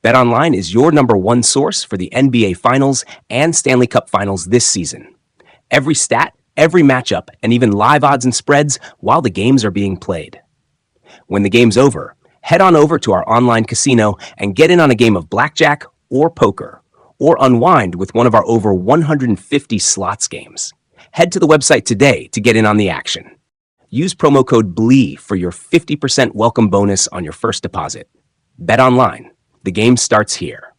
BetOnline is your number one source for the NBA Finals and Stanley Cup Finals this season. Every stat, every matchup, and even live odds and spreads while the games are being played. When the game's over, head on over to our online casino and get in on a game of blackjack or poker, or unwind with one of our over 150 slots games. Head to the website today to get in on the action. Use promo code BLEE for your 50% welcome bonus on your first deposit. Bet online. The game starts here.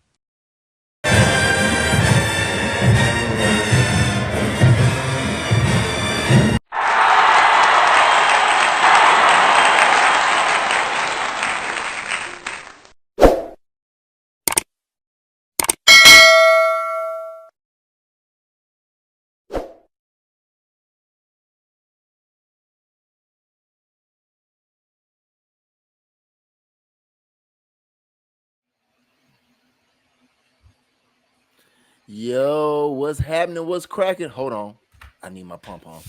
Yo, what's happening? What's cracking? Hold on. I need my pom-pom.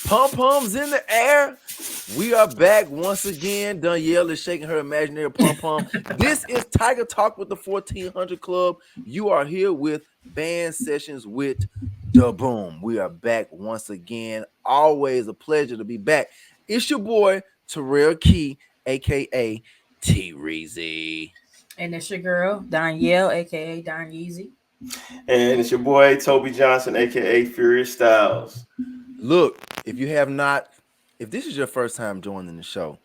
Pom-poms in the air. We are back once again. Danielle is shaking her imaginary pom-pom. This is Tiger Talk with the 1400 Club. You are here with Band Sessions with Da Boom. We are back once again. Always a pleasure to be back. It's your boy, Terrell Key, a.k.a. T-Reezy. And it's your girl, Danielle, aka Don Yeezy. And it's your boy, Toby Johnson, aka Furious Styles. Look, if this is your first time joining the show,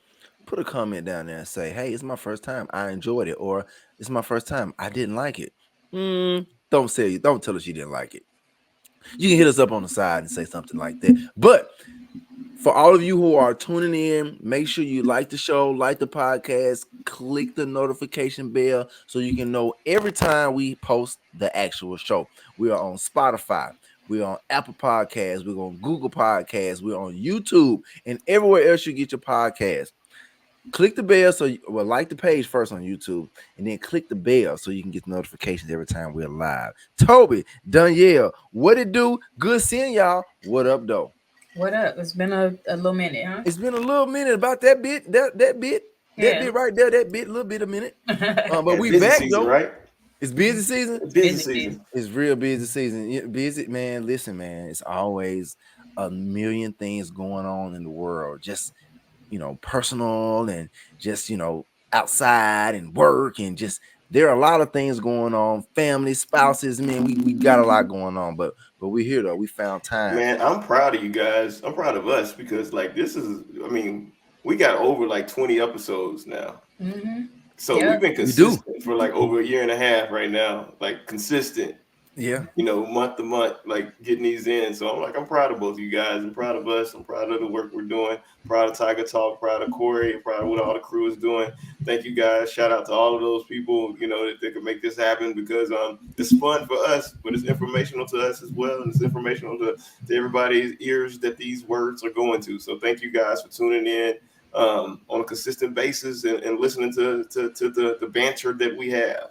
put a comment down there and say, hey, it's my first time. I enjoyed it. Or it's my first time. I didn't like it. Don't tell us you didn't like it. You can hit us up on the side and say something like that. But for all of you who are tuning in, make sure you like the show, like the podcast, click the notification bell so you can know every time we post the actual show. We are on Spotify. We're on Apple Podcasts. We're on Google Podcasts. We're on YouTube and everywhere else you get your podcast. Click the bell like the page first on YouTube and then click the bell so you can get notifications every time we're live. Toby, Danielle, what it do? Good seeing y'all. What up, though? What up? It's been a little minute, huh? It's been a little minute about that bit right there, little bit a minute. But we back season, though, right? It's busy season. Busy season. It's real busy season. Busy, man. Listen, man. It's always a million things going on in the world. Just personal and just outside and work and just there are a lot of things going on. Family, spouses. Man, we got a lot going on, but we're here though. We found time. Man, I'm proud of you guys. I'm proud of us because we got over like 20 episodes now. Mm-hmm. So we've been consistent for like over a year and a half right now, like consistent. Yeah. Month to month, like getting these in. So I'm proud of both of you guys. I'm proud of us. I'm proud of the work we're doing. Proud of Tiger Talk. Proud of Corey. Proud of what all the crew is doing. Thank you guys. Shout out to all of those people, that they could make this happen because it's fun for us, but it's informational to us as well. And it's informational to everybody's ears that these words are going to. So thank you guys for tuning in on a consistent basis and listening to the banter that we have.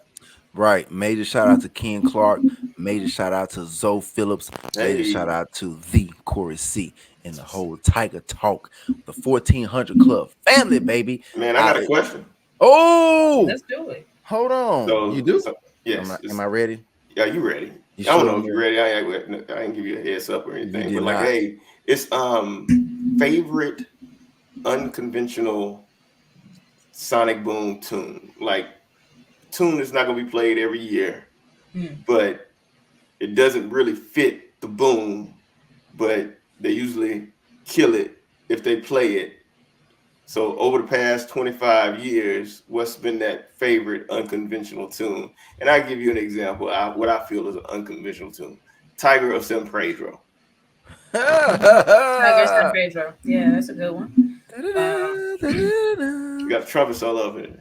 Right. Major shout out to Ken Clark. Major shout out to Zoe Phillips. Major shout out to the Corey C and the whole Tiger Talk, the 1400 Club family, baby. Man, I got a question. Oh, let's do it. Hold on. So, you do? So, yes. Am I ready? Yeah, you ready? I don't know if you're ready. I didn't give you a heads up or anything. But hey, it's favorite unconventional Sonic Boom tune. Like tune is not going to be played every year, but it doesn't really fit the boom, but they usually kill it if they play it. So over the past 25 years, what's been that favorite unconventional tune? And I'll give you an example of what I feel is an unconventional tune. Tiger of San Pedro. Tiger San Pedro. Yeah, that's a good one. You got trumpets all over it.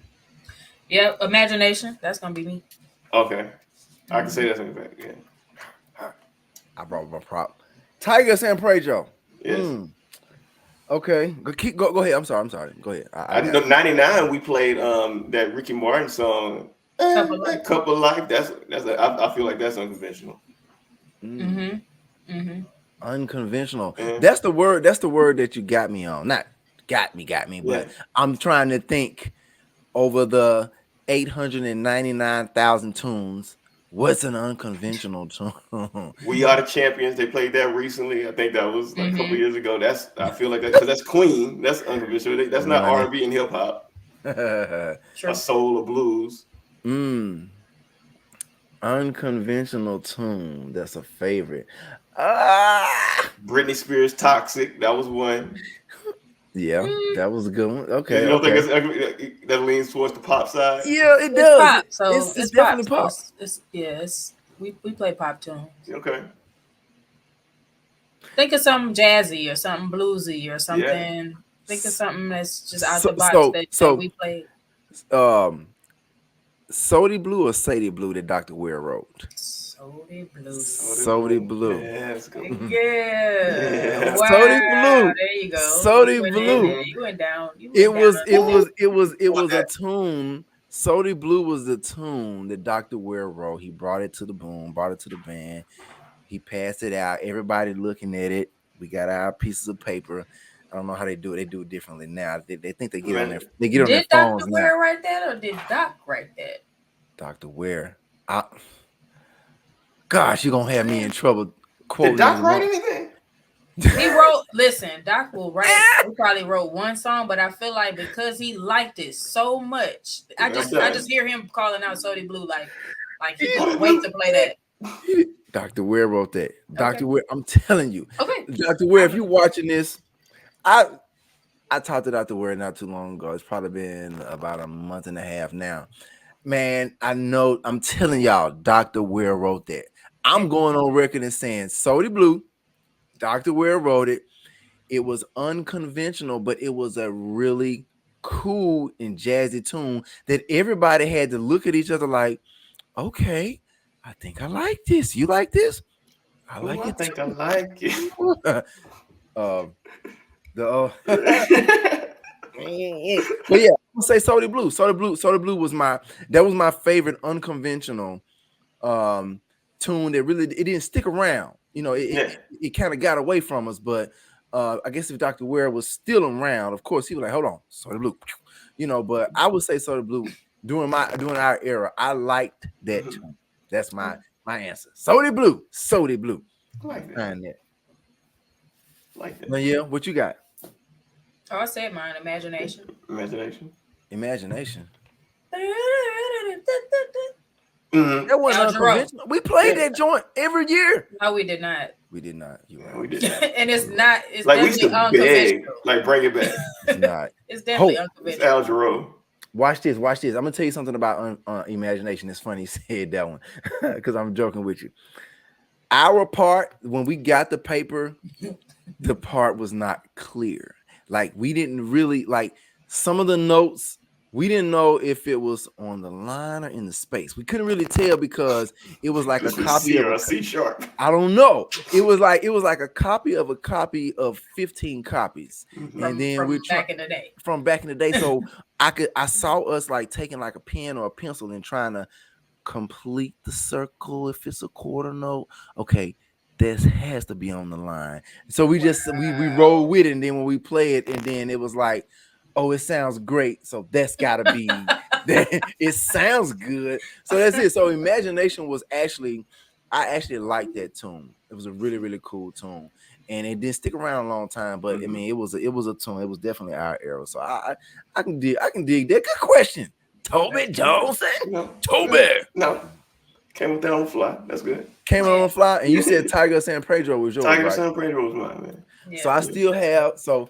Yeah, Imagination. That's gonna be me. Okay, I can say that's in the back. Yeah, I brought my prop. Tiger San Pedro. Yes. Okay, go ahead. I'm sorry. Go ahead. I know 99. We played that Ricky Martin song. Couple Life. I feel like that's unconventional. Unconventional. That's the word. That's the word that you got me on. Not got me. But I'm trying to think over the 899,000 tunes. What's an unconventional tune? We Are the Champions. They played that recently. I think that was like a couple years ago. I feel like that because that's Queen. That's unconventional. That's not R&B and hip hop. A soul or blues. Unconventional tune. That's a favorite. Britney Spears, Toxic. That was one. Yeah, that was a good one. Okay. You don't think that leans towards the pop side? Yeah, it does. Pop, so it's definitely pop. We play pop tunes. Okay. Think of something jazzy or something bluesy or something. Yeah. Think of something that's just out the box that we played. Sody Blue or Sadie Blue that Dr. Ware wrote? Sody Blue. Sody Blue. Yeah, that's good. Yeah. Wow. Sody Blue. There you go. Sody Blue. You went down. It was a tune. Sody Blue was the tune that Dr. Ware wrote. He brought it to the boom, brought it to the band. He passed it out. Everybody looking at it. We got our pieces of paper. I don't know how they do it. They do it differently now. They think they get on their on their phones. Did Dr. Ware write that or did Doc write that? Dr. Ware. Gosh, you're gonna have me in trouble quoting. Did Doc write anything? He wrote, listen, Doc will write. He probably wrote one song, but I feel like because he liked it so much, I just hear him calling out Sody Blue like he can't wait to play that. Dr. Ware wrote that. Dr. Ware, I'm telling you. Okay. Dr. Ware, if you're watching this, I talked to Dr. Ware not too long ago. It's probably been about a month and a half now. Man, I know. I'm telling y'all, Dr. Ware wrote that. I'm going on record and saying Sody Blue, Dr. Ware wrote it. It was unconventional, but it was a really cool and jazzy tune that everybody had to look at each other like, okay, I think I like this. You like this? I like it. I think I like it. But yeah, I'll say Sody Blue. Sody Blue was my favorite unconventional tune that really it didn't stick around. You know, it kind of got away from us, but I guess if Dr. Ware was still around, of course he was like, hold on, Sody Blue. You know, but I would say Sody Blue during our era, I liked that tune. That's my answer. Sody Blue. I like that. Like that. Now, yeah, what you got? Oh, I said mine. Imagination. That wasn't unconventional. We played that joint every year. No, we did not. We did not. You're right. We did not. And it's not. It's like we used to beg, like bring it back. It's not. It's definitely unconventional. It's Al Jarreau. Watch this. I'm gonna tell you something about imagination. It's funny you said that one because I'm joking with you. Our part, when we got the paper, the part was not clear. Like we didn't really like some of the notes. We didn't know if it was on the line or in the space. We couldn't really tell because it was like a copy of a C sharp. I don't know. It was like a copy of 15 copies. And then from back in the day. From back in the day. So I saw us like taking like a pen or a pencil and trying to complete the circle. If it's a quarter note, okay, this has to be on the line. So we roll with it, and then when we play it, and then it was like, oh, it sounds great. So that's gotta be that. It sounds good. So that's it. So imagination was I actually liked that tune. It was a really, really cool tune. And it didn't stick around a long time, but I mean, it was a tune. It was definitely our era. So I can dig that. Good question. Toby Johnson. No. Toby. No. Came with that on the fly. That's good. Came on the fly. And you said Tiger San Pedro was yours. Tiger right? San Pedro was mine, man. Yeah. So I still have look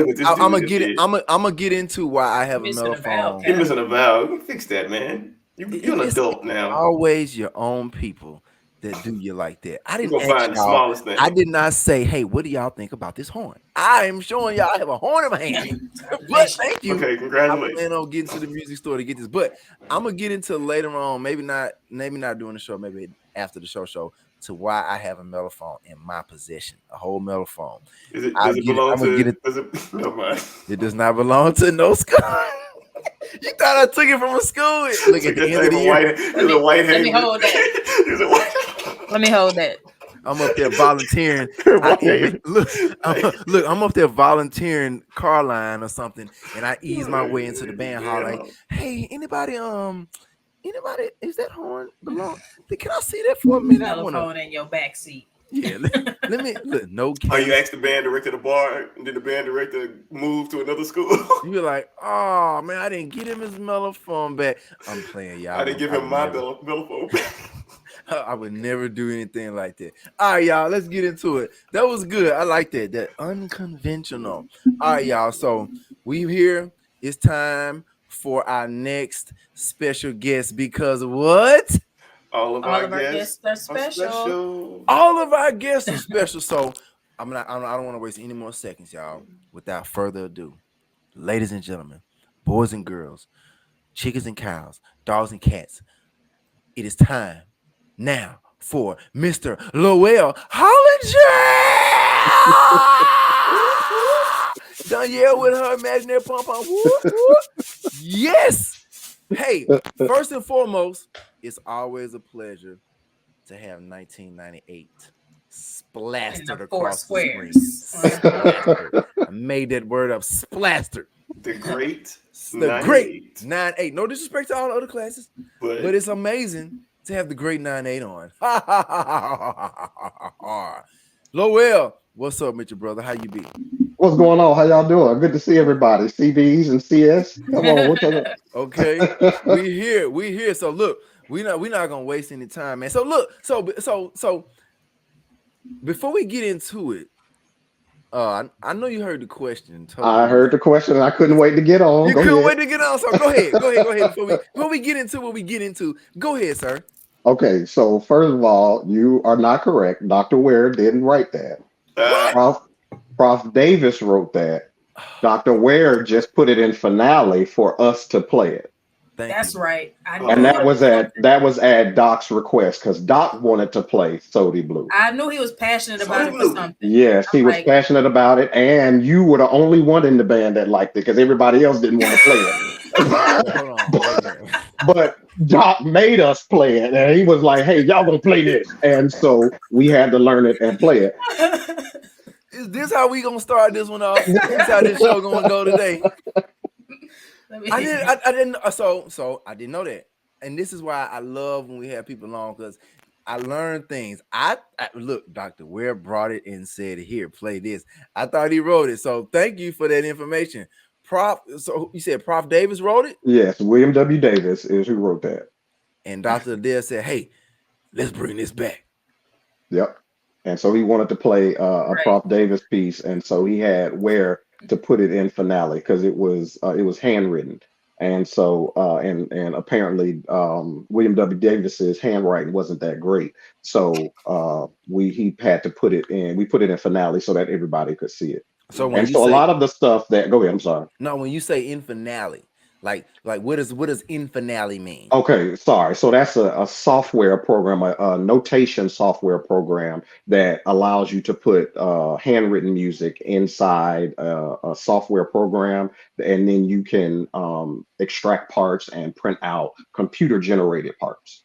at this. I'm gonna get into why I have a mellophone. You're missing a valve. You fix that, man. You're an adult now. Always your own people that do you like that. I didn't find the smallest thing. I did not say, hey, what do y'all think about this horn? I am showing y'all I have a horn in my hand. But thank you. Okay, congratulations. I'm planning on getting to the music store to get this. But I'm gonna get into later on, maybe not during the show, maybe after the show, to why I have a mellophone in my possession, a whole mellophone. Does it belong to? No mind. It does not belong to no school. You thought I took it from a school? Look at the end of the year. Let me hold that. Let me hold that. I'm up there volunteering. I'm up there volunteering car line or something, and I ease my way into the band hall. Like, hey, anybody, is that horn belong? Can I see that for a minute? I want to in your back seat. Yeah, let me look. No case. Oh, you asked the band director to bar, and then the band director moved to another school. You're like, oh man, I didn't get him his mellophone back. I'm playing, y'all. I didn't give him my mellophone back. I would never do anything like that. All right, y'all, let's get into it. That was good. I like that. That unconventional. All right, y'all. So we here. It's time for our next special guest because what? All of our guests are special. All of our guests are special. So I don't want to waste any more seconds, y'all. Without further ado, ladies and gentlemen, boys and girls, chickens and cows, dogs and cats, it is time now for Mr. Lowell Hollinger. Danielle with her imaginary pom-pom. Yes. Hey, first and foremost, it's always a pleasure to have 1998 splasted across the screen. I made that word up, splasted. The great 98. No disrespect to all the other classes, but it's amazing to have the great 98 on. Lowell, what's up, Mitchell brother? How you be? What's going on? How y'all doing? Good to see everybody. CBs and CS. Come on, what's up? Okay, we here. So look, we're not gonna waste any time, man. So look, so before we get into it, I know you heard the question. I heard the question, and I couldn't wait to get on. You couldn't wait to get on. So go ahead. Before we get into what we get into, go ahead, sir. Okay, so first of all, you are not correct. Dr. Ware didn't write that. Prof. Davis wrote that. Dr. Ware just put it in finale for us to play it. That's right. And that was at Doc's request because Doc wanted to play Sody Blue. I knew he was passionate about it for something. Yes, he was passionate about it, and you were the only one in the band that liked it because everybody else didn't want to play it. But Doc made us play it, and he was like, "Hey, y'all gonna play this," and so we had to learn it and play it. Is this how we gonna start this one off? This is how this show gonna go today. I didn't know that, and this is why I love when we have people on because I learn things. I look, Dr. Ware brought it and said, "Here, play this." I thought he wrote it, so thank you for that information, Prof. So you said Prof. Davis wrote it? Yes, William W. Davis is who wrote that, and Dr. Adair said, "Hey, let's bring this back." Yep, and so he wanted to play a Prof. Davis piece, and so he had Ware to put it in finale because it was handwritten, and so and apparently William W. Davis's handwriting wasn't that great, so he had to put it in. We put it in finale so that everybody could see it. So a lot of the stuff that go ahead. I'm sorry. No, when you say in finale, like what does in finale mean? Okay, sorry. So that's a software program, a notation software program that allows you to put handwritten music inside a software program, and then you can extract parts and print out computer generated parts.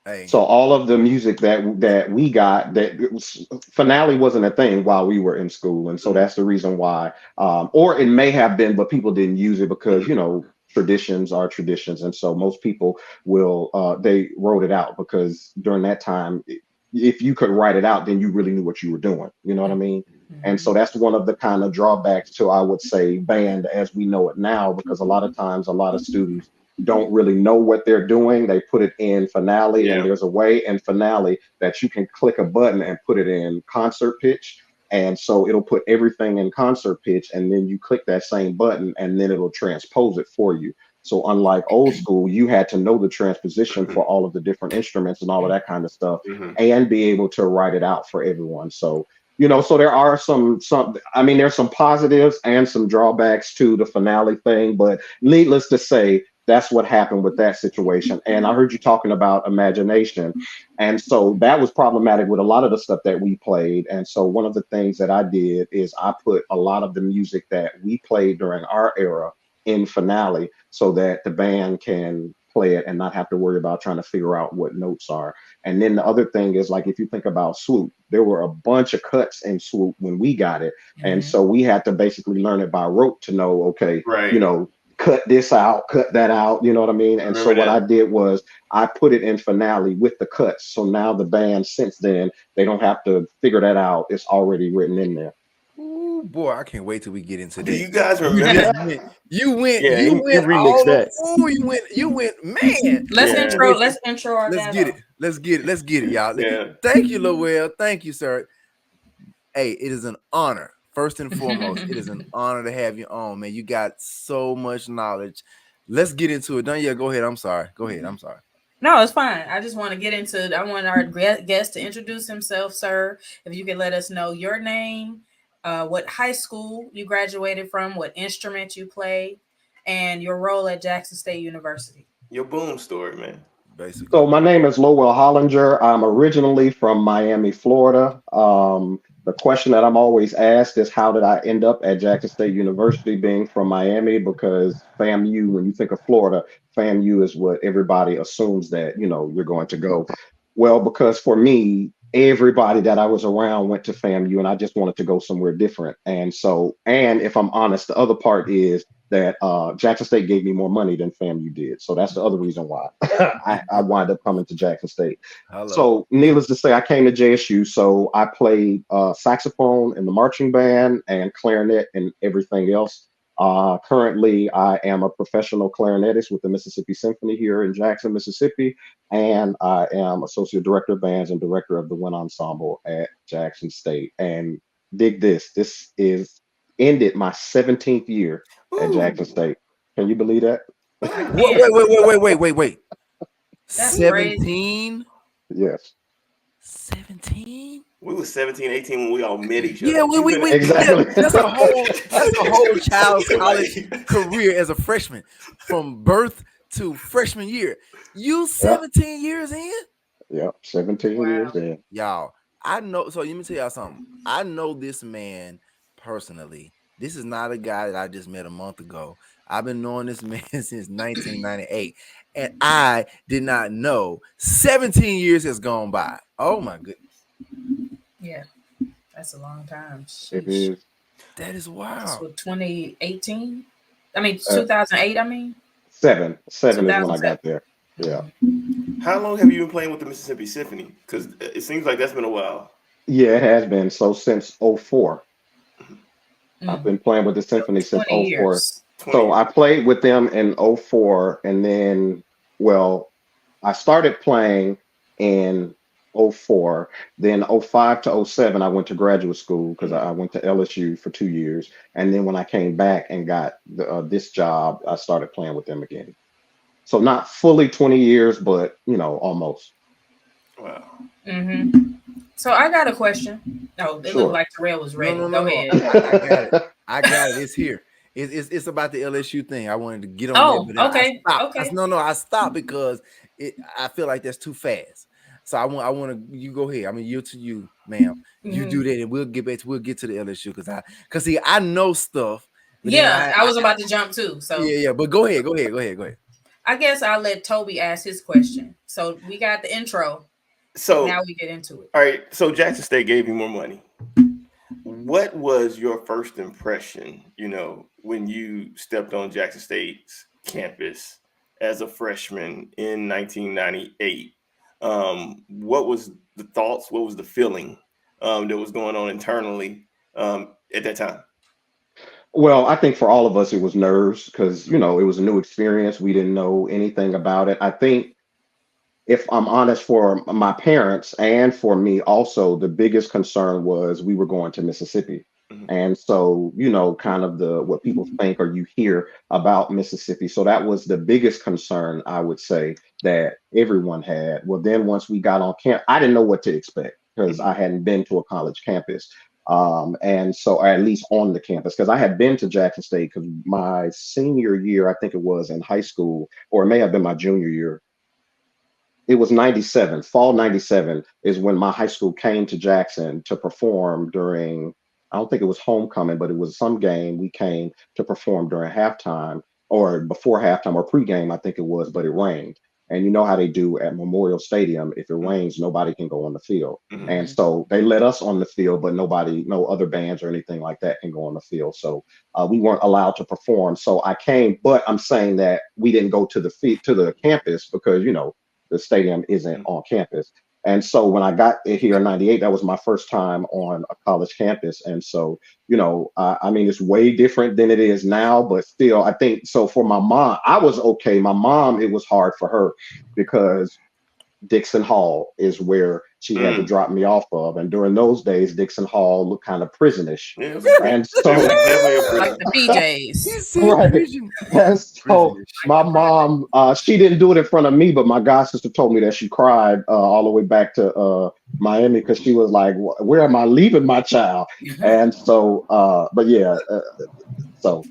Hey. So all of the music that we got, finale wasn't a thing while we were in school, and so that's the reason why. Or it may have been, but people didn't use it because traditions are traditions, and so most people will they wrote it out because during that time, if you could write it out, then you really knew what you were doing. You know what I mean? Mm-hmm. And so that's one of the kind of drawbacks to, I would say, band as we know it now, because a lot of times a lot of students don't really know what they're doing. They put it in finale, and there's a way in finale that you can click a button and put it in concert pitch. And so it'll put everything in concert pitch, and then you click that same button and then it'll transpose it for you. So unlike old school, you had to know the transposition for all of the different instruments and all of that kind of stuff, and be able to write it out for everyone. So, so there are there's some positives and some drawbacks to the finale thing, but needless to say, that's what happened with that situation. And I heard you talking about imagination. And so that was problematic with a lot of the stuff that we played. And so one of the things that I did is I put a lot of the music that we played during our era in finale so that the band can play it and not have to worry about trying to figure out what notes are. And then the other thing is, like, if you think about Swoop, there were a bunch of cuts in Swoop when we got it. And so we had to basically learn it by rote to know, okay, Right. you know, cut this out, cut that out, you know what I mean? And so what I did was I put it in Finale with the cuts. So now the band, since then, they don't have to figure that out. It's already written in there. Ooh, boy, I can't wait till we get into Do this. you guys remember? You went Yeah, he remixed all that. oh, you went, man. Let's Yeah. intro our Let's guy, get though. it. Let's get it, y'all. Yeah. Thank you, Lowell. Thank you, sir. Hey, it is an honor. First and foremost, it is an honor to have you on, man. You got so much knowledge. Let's get into it. Don't you? Go ahead. I'm sorry. Go ahead. I'm sorry. No, it's fine. I just want to get into it. I want our guest to introduce himself, sir. If you could let us know your name, what high school you graduated from, what instrument you play, and your role at Jackson State University. Your boom story, man. Basically. So my name is Lowell Hollinger. I'm originally from Miami, Florida. The question that I'm always asked is, how did I end up at Jackson State University, being from Miami? Because FAMU, when you think of Florida, FAMU is what everybody assumes that, you know, you're going to go. Well, because for me, everybody that I was around went to FAMU, and I just wanted to go somewhere different. And so, and if I'm honest, the other part is that Jackson State gave me more money than FAMU did. So that's the other reason why I wind up coming to Jackson State. Hello. So needless to say, I came to JSU. So I played saxophone in the marching band and clarinet and everything else. Currently, I am a professional clarinetist with the Mississippi Symphony here in Jackson, Mississippi. And I am associate director of bands and director of the wind ensemble at Jackson State. And dig this, this is ended my 17th year at Jackson State. Can you believe that? Wait. That's 17? Yes. 17? We were 17, 18 when we all met each other. Yeah, we Exactly. that's a whole child's college career as a freshman, from birth to freshman year. You 17 years in? Yep, 17 years in. Y'all, I know. So let me tell y'all something. I know this man personally. This is not a guy that I just met a month ago. I've been knowing this man since 1998, and I did not know 17 years has gone by. Oh my goodness. Yeah, that's a long time. It is. That is wild. That's what, 2018? I mean, 2008, I mean? Seven is when I got there. Yeah. How long have you been playing with the Mississippi Symphony? Because it seems like that's been a while. Yeah, it has been. So since 04. I've been playing with the symphony since 04. Years. So I played with them in 04, and then, well, I started playing in 04. Then 05 to 07, I went to graduate school because I went to LSU for 2 years. And then when I came back and got this job, I started playing with them again. So not fully 20 years, but, you know, almost. Wow. So I got a question. Oh, it looked like Terrell was ready. No. Go ahead. I got it. It's here. It's about the LSU thing. I wanted to get on. Oh, there, but okay. I stopped. Okay. I stopped because I feel like that's too fast. So I want to. You go ahead. I mean, you to you, ma'am. You do that, and we'll get to the LSU because see, I know stuff. Yeah, I was about to jump too. So yeah. But go ahead. I guess I'll let Toby ask his question. So we got the intro. So now we get into it. All right. So Jackson State gave you more money. What was your first impression, you know, when you stepped on Jackson State's campus as a freshman in 1998? What was the thoughts? What was the feeling that was going on internally at that time? Well, I think for all of us, it was nerves because, you know, it was a new experience. We didn't know anything about it. I think, if I'm honest, for my parents and for me also, the biggest concern was we were going to Mississippi. And so, you know, kind of what people think or you hear about Mississippi. So that was the biggest concern, I would say, that everyone had. Well, then once we got on camp, I didn't know what to expect because I hadn't been to a college campus. And so, or at least on the campus, because I had been to Jackson State because my senior year, I think it was in high school, or it may have been my junior year. It was 97, fall 97 is when my high school came to Jackson to perform during, I don't think it was homecoming, but it was some game we came to perform during halftime. or before halftime or pregame, I think it was, but it rained. And you know how they do at Memorial Stadium. If it rains, nobody can go on the field. And so they let us on the field, but nobody, no other bands or anything like that can go on the field. So we weren't allowed to perform. So I came, but I'm saying that we didn't go to the campus because, you know, the stadium isn't on campus. And so when I got here in '98, that was my first time on a college campus. And so, you know, I mean, it's way different than it is now, but still, I think so. For my mom, I was okay. My mom, it was hard for her because Dixon Hall is where she had to drop me off of. And during those days, Dixon Hall looked kind of prisonish. And so like the PJs. right. And so my mom, she didn't do it in front of me, but my god sister told me that she cried all the way back to Miami because she was like, where am I leaving my child? And so, but yeah, so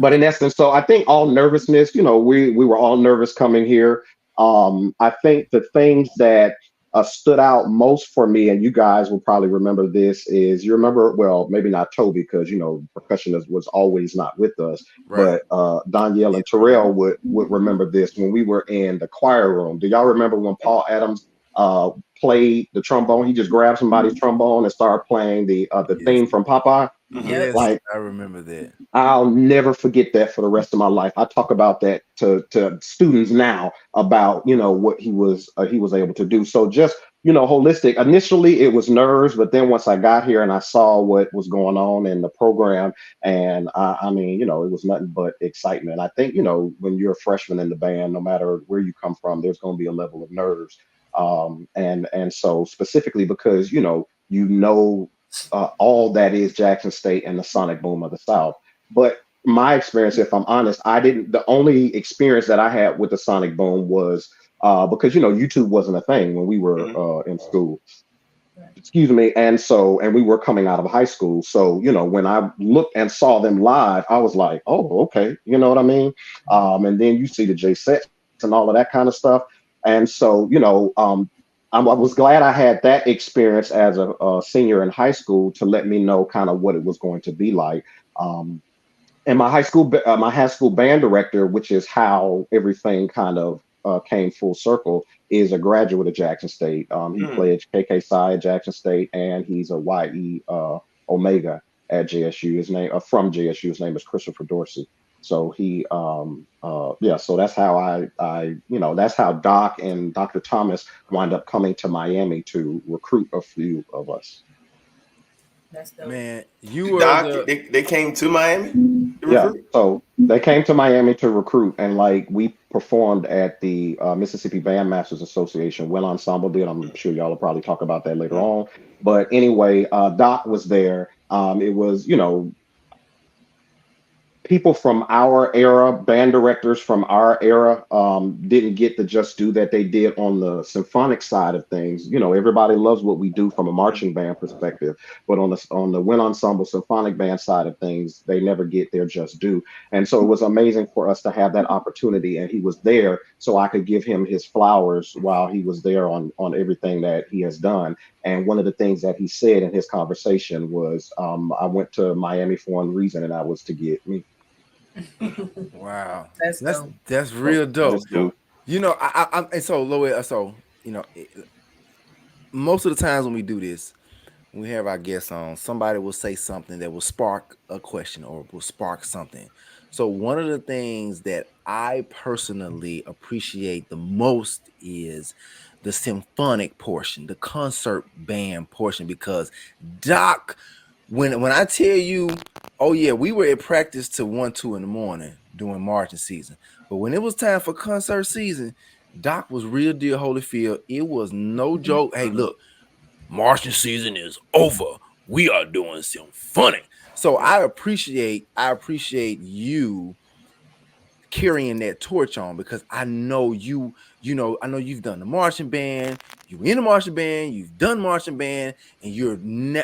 but in essence, so I think all nervousness, you know, we were all nervous coming here. I think the things that stood out most for me, and you guys will probably remember this, is you remember, well, maybe not Toby, because you know, percussionist was always not with us, but Danielle and Terrell would remember this when we were in the choir room. Do y'all remember when Paul Adams played the trombone? He just grabbed somebody's trombone and started playing the theme from Popeye. Yes, Like, I remember that. I'll never forget that for the rest of my life. I talk about that to students now about, you know, what he was able to do. So just, you know, holistic. Initially, it was nerves, but then once I got here and I saw what was going on in the program, and I mean, you know, it was nothing but excitement. I think, you know, when you're a freshman in the band, no matter where you come from, there's going to be a level of nerves. And so specifically because, you know, all that is Jackson State and the sonic boom of the South. But my experience, if I'm honest, the only experience that I had with the sonic boom was because, YouTube wasn't a thing when we were in school. Excuse me. And we were coming out of high school. So, when I looked and saw them live, I was like, oh, okay. You know what I mean? And then you see the J sets and all of that kind of stuff. And so, I was glad I had that experience as a senior in high school to let me know kind of what it was going to be like. And my high school band director, which is how everything kind of came full circle, is a graduate of Jackson State. He played KK Psi at Jackson State, and he's a YE Omega at JSU. His name from JSU. His name is Christopher Dorsey. So he, so that's how that's how Doc and Dr. Thomas wind up coming to Miami to recruit a few of us. That's dope. Man, you were Doc, they came to Miami? Yeah, so they came to Miami to recruit, and like we performed at the Mississippi Bandmasters Association. Well, Ensemble did. I'm sure y'all will probably talk about that later on. But anyway, Doc was there. It was, people from our era, band directors from our era, didn't get the just due that they did on the symphonic side of things. Everybody loves what we do from a marching band perspective, but on the wind ensemble symphonic band side of things, they never get their just due. And so it was amazing for us to have that opportunity, and he was there so I could give him his flowers while he was there on everything that he has done. And one of the things that he said in his conversation was, I went to Miami for one reason, and that was to get me. Wow, that's dope. That's real dope. That's dope. And so Lowell, most of the times when we do this, when we have our guests on, somebody will say something that will spark a question or will spark something. So one of the things that I personally appreciate the most is the symphonic portion, the concert band portion, because Doc, when I tell you, oh yeah, we were at practice till 1, 2 in the morning during marching season, but when it was time for concert season, Doc was real deal Holyfield. It was no joke. Hey, look, marching season is over. We are doing symphonic. So I appreciate you carrying that torch on, because I know I know you've done the marching band, you in the marching band, you've done marching band, and you're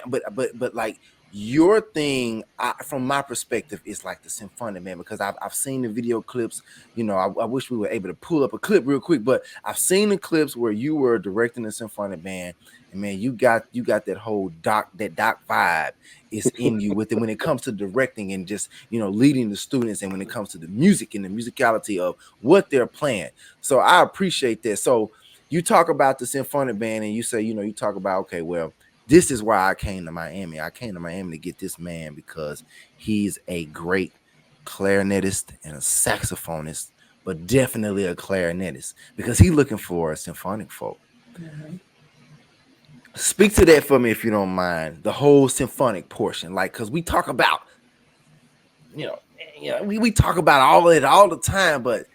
but like your thing, from my perspective, is like the symphonic band, because I've seen the video clips. You know, I wish we were able to pull up a clip real quick, but I've seen the clips where you were directing the symphonic band, and man, you got that whole doc vibe is in you with it when it comes to directing and just, you know, leading the students, and when it comes to the music and the musicality of what they're playing. So I appreciate that. So you talk about the symphonic band, and you say, you know, you talk about, okay, well, this is why I came to Miami. I came to Miami to get this man because he's a great clarinetist and a saxophonist, but definitely a clarinetist, because he's looking for a symphonic folk. Mm-hmm. Speak to that for me, if you don't mind, the whole symphonic portion, like, because we talk about, you know, we talk about all of it all the time, but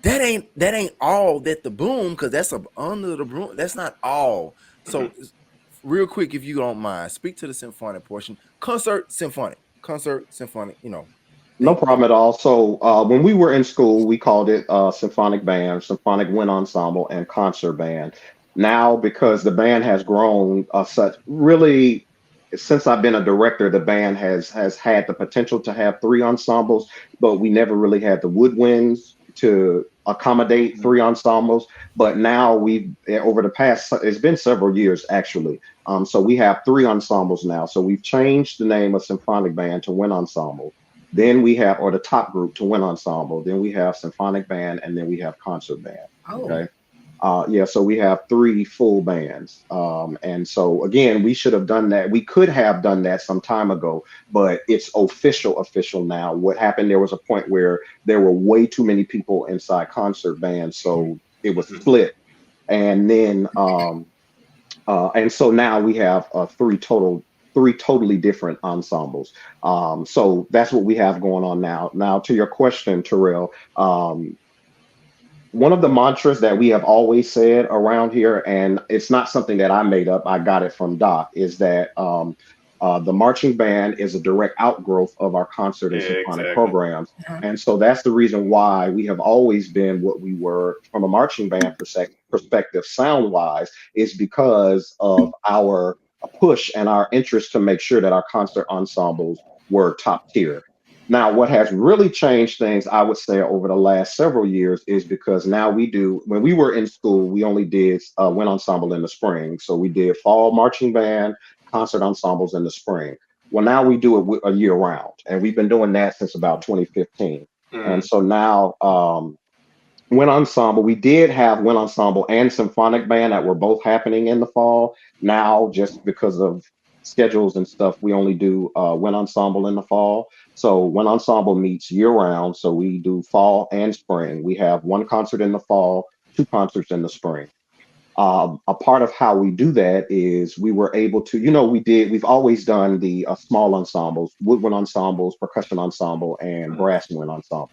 that ain't all that the boom, because that's under the broom. That's not all. So real quick, if you don't mind, speak to the symphonic portion. Concert symphonic, you know. No problem at all. So when we were in school, we called it symphonic band, symphonic wind ensemble, and concert band. Now, because the band has grown such really since I've been a director, the band has had the potential to have three ensembles, but we never really had the woodwinds to accommodate three ensembles. But now over the past, it's been several years actually. So we have three ensembles now. So we've changed the name of symphonic band to wind ensemble. Then we have, or the top group to wind ensemble. Then we have symphonic band, and then we have concert band. Oh. Okay. Yeah, so we have three full bands. And so again, we should have done that. We could have done that some time ago, but it's official now. What happened, there was a point where there were way too many people inside concert bands, so it was split. And then and so now we have three totally different ensembles. So that's what we have going on now. Now to your question, Terrell, one of the mantras that we have always said around here, and it's not something that I made up, I got it from Doc, is that the marching band is a direct outgrowth of our concert and symphonic programs. And so that's the reason why we have always been what we were from a marching band perspective, sound wise, is because of our push and our interest to make sure that our concert ensembles were top tier. Now, what has really changed things, I would say, over the last several years is because now when we were in school, we only did wind ensemble in the spring. So we did fall marching band, concert ensembles in the spring. Well, now we do it a year round, and we've been doing that since about 2015. And so now, wind ensemble, we did have wind ensemble and symphonic band that were both happening in the fall. Now, just because of schedules and stuff, we only do wind ensemble in the fall. So wind ensemble meets year round. So we do fall and spring. We have one concert in the fall, two concerts in the spring. A part of how we do that is we were able to, we've always done the small ensembles, woodwind ensembles, percussion ensemble, and brass wind ensemble.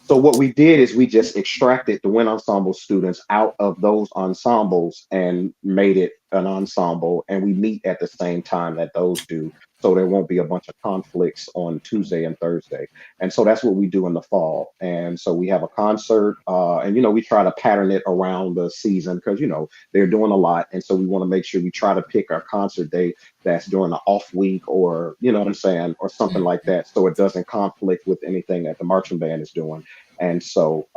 So what we did is we just extracted the wind ensemble students out of those ensembles and made it an ensemble, and we meet at the same time that those do, so there won't be a bunch of conflicts on Tuesday and Thursday. And so that's what we do in the fall. And so we have a concert, and we try to pattern it around the season because they're doing a lot, and so we want to make sure we try to pick our concert date that's during the off week, or what I'm saying, or something like that, so it doesn't conflict with anything that the marching band is doing. And so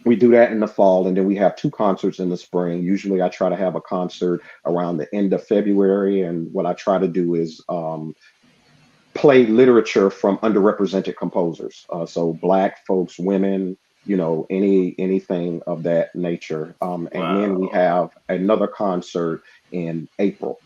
we do that in the fall, and then we have two concerts in the spring. Usually I try to have a concert around the end of February, and what I try to do is play literature from underrepresented composers, so Black folks, women, anything of that nature. And then we have another concert in April.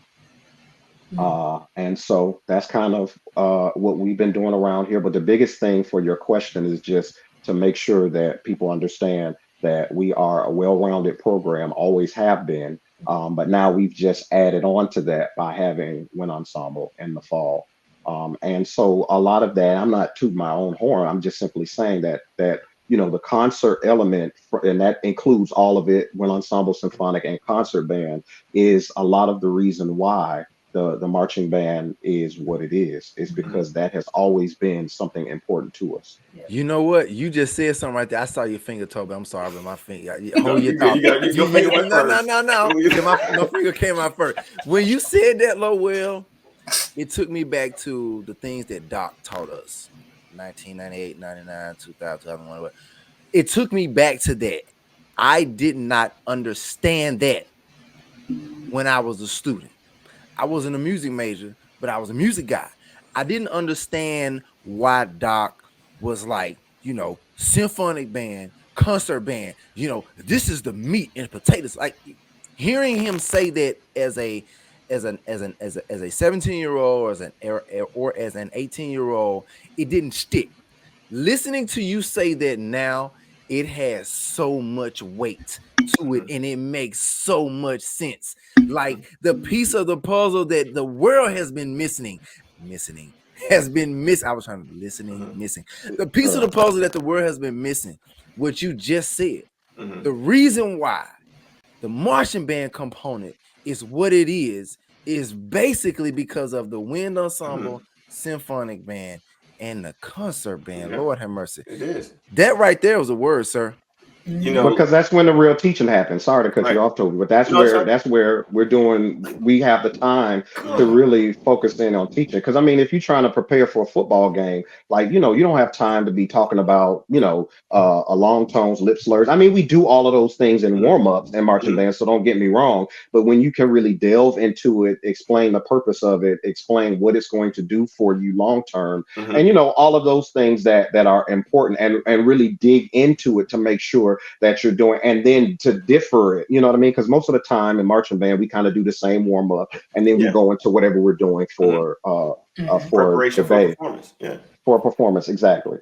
And so that's kind of what we've been doing around here. But the biggest thing for your question is just to make sure that people understand that we are a well-rounded program, always have been. But now we've just added on to that by having wind ensemble in the fall. And so a lot of that, I'm not tooting my own horn, I'm just simply saying that the concert element, and that includes all of it, wind ensemble, symphonic, and concert band, is a lot of the reason why the marching band is what it is because that has always been something important to us. You know what? You just said something right there. I saw your finger, Toby. I'm sorry, but my finger. Hold your thought. No. My finger came out first. When you said that, Lowell, it took me back to the things that Doc taught us. 1998, 99, 2000, 2001. It took me back to that. I did not understand that when I was a student. I wasn't a music major, but I was a music guy. I didn't understand why Doc was like, symphonic band, concert band, this is the meat and potatoes. Like hearing him say that as a 17-year-old or as an 18-year-old, it didn't stick. Listening to you say that now, it has so much weight to it and it makes so much sense. Like the piece of the puzzle that the world has been missing has been missing. I was trying to missing the piece of the puzzle that the world has been missing. What you just said, the reason why the marching band component is what it is basically because of the wind ensemble, symphonic band, and the concert band. Lord have mercy. It is. That right there was a word, sir. Because that's when the real teaching happens. Sorry to cut you off, Toby, but that's where we have the time to really focus in on teaching. Because I mean, if you're trying to prepare for a football game, like you don't have time to be talking about a long tones, lip slurs. I mean, we do all of those things in warm ups and marching bands. So don't get me wrong. But when you can really delve into it, explain the purpose of it, explain what it's going to do for you long term, and all of those things that are important, and really dig into it to make sure that you're doing, and then to differ it, you know what I mean? Because most of the time in marching band, we kind of do the same warm up, and then we go into whatever we're doing for preparation for performance. For performance, exactly.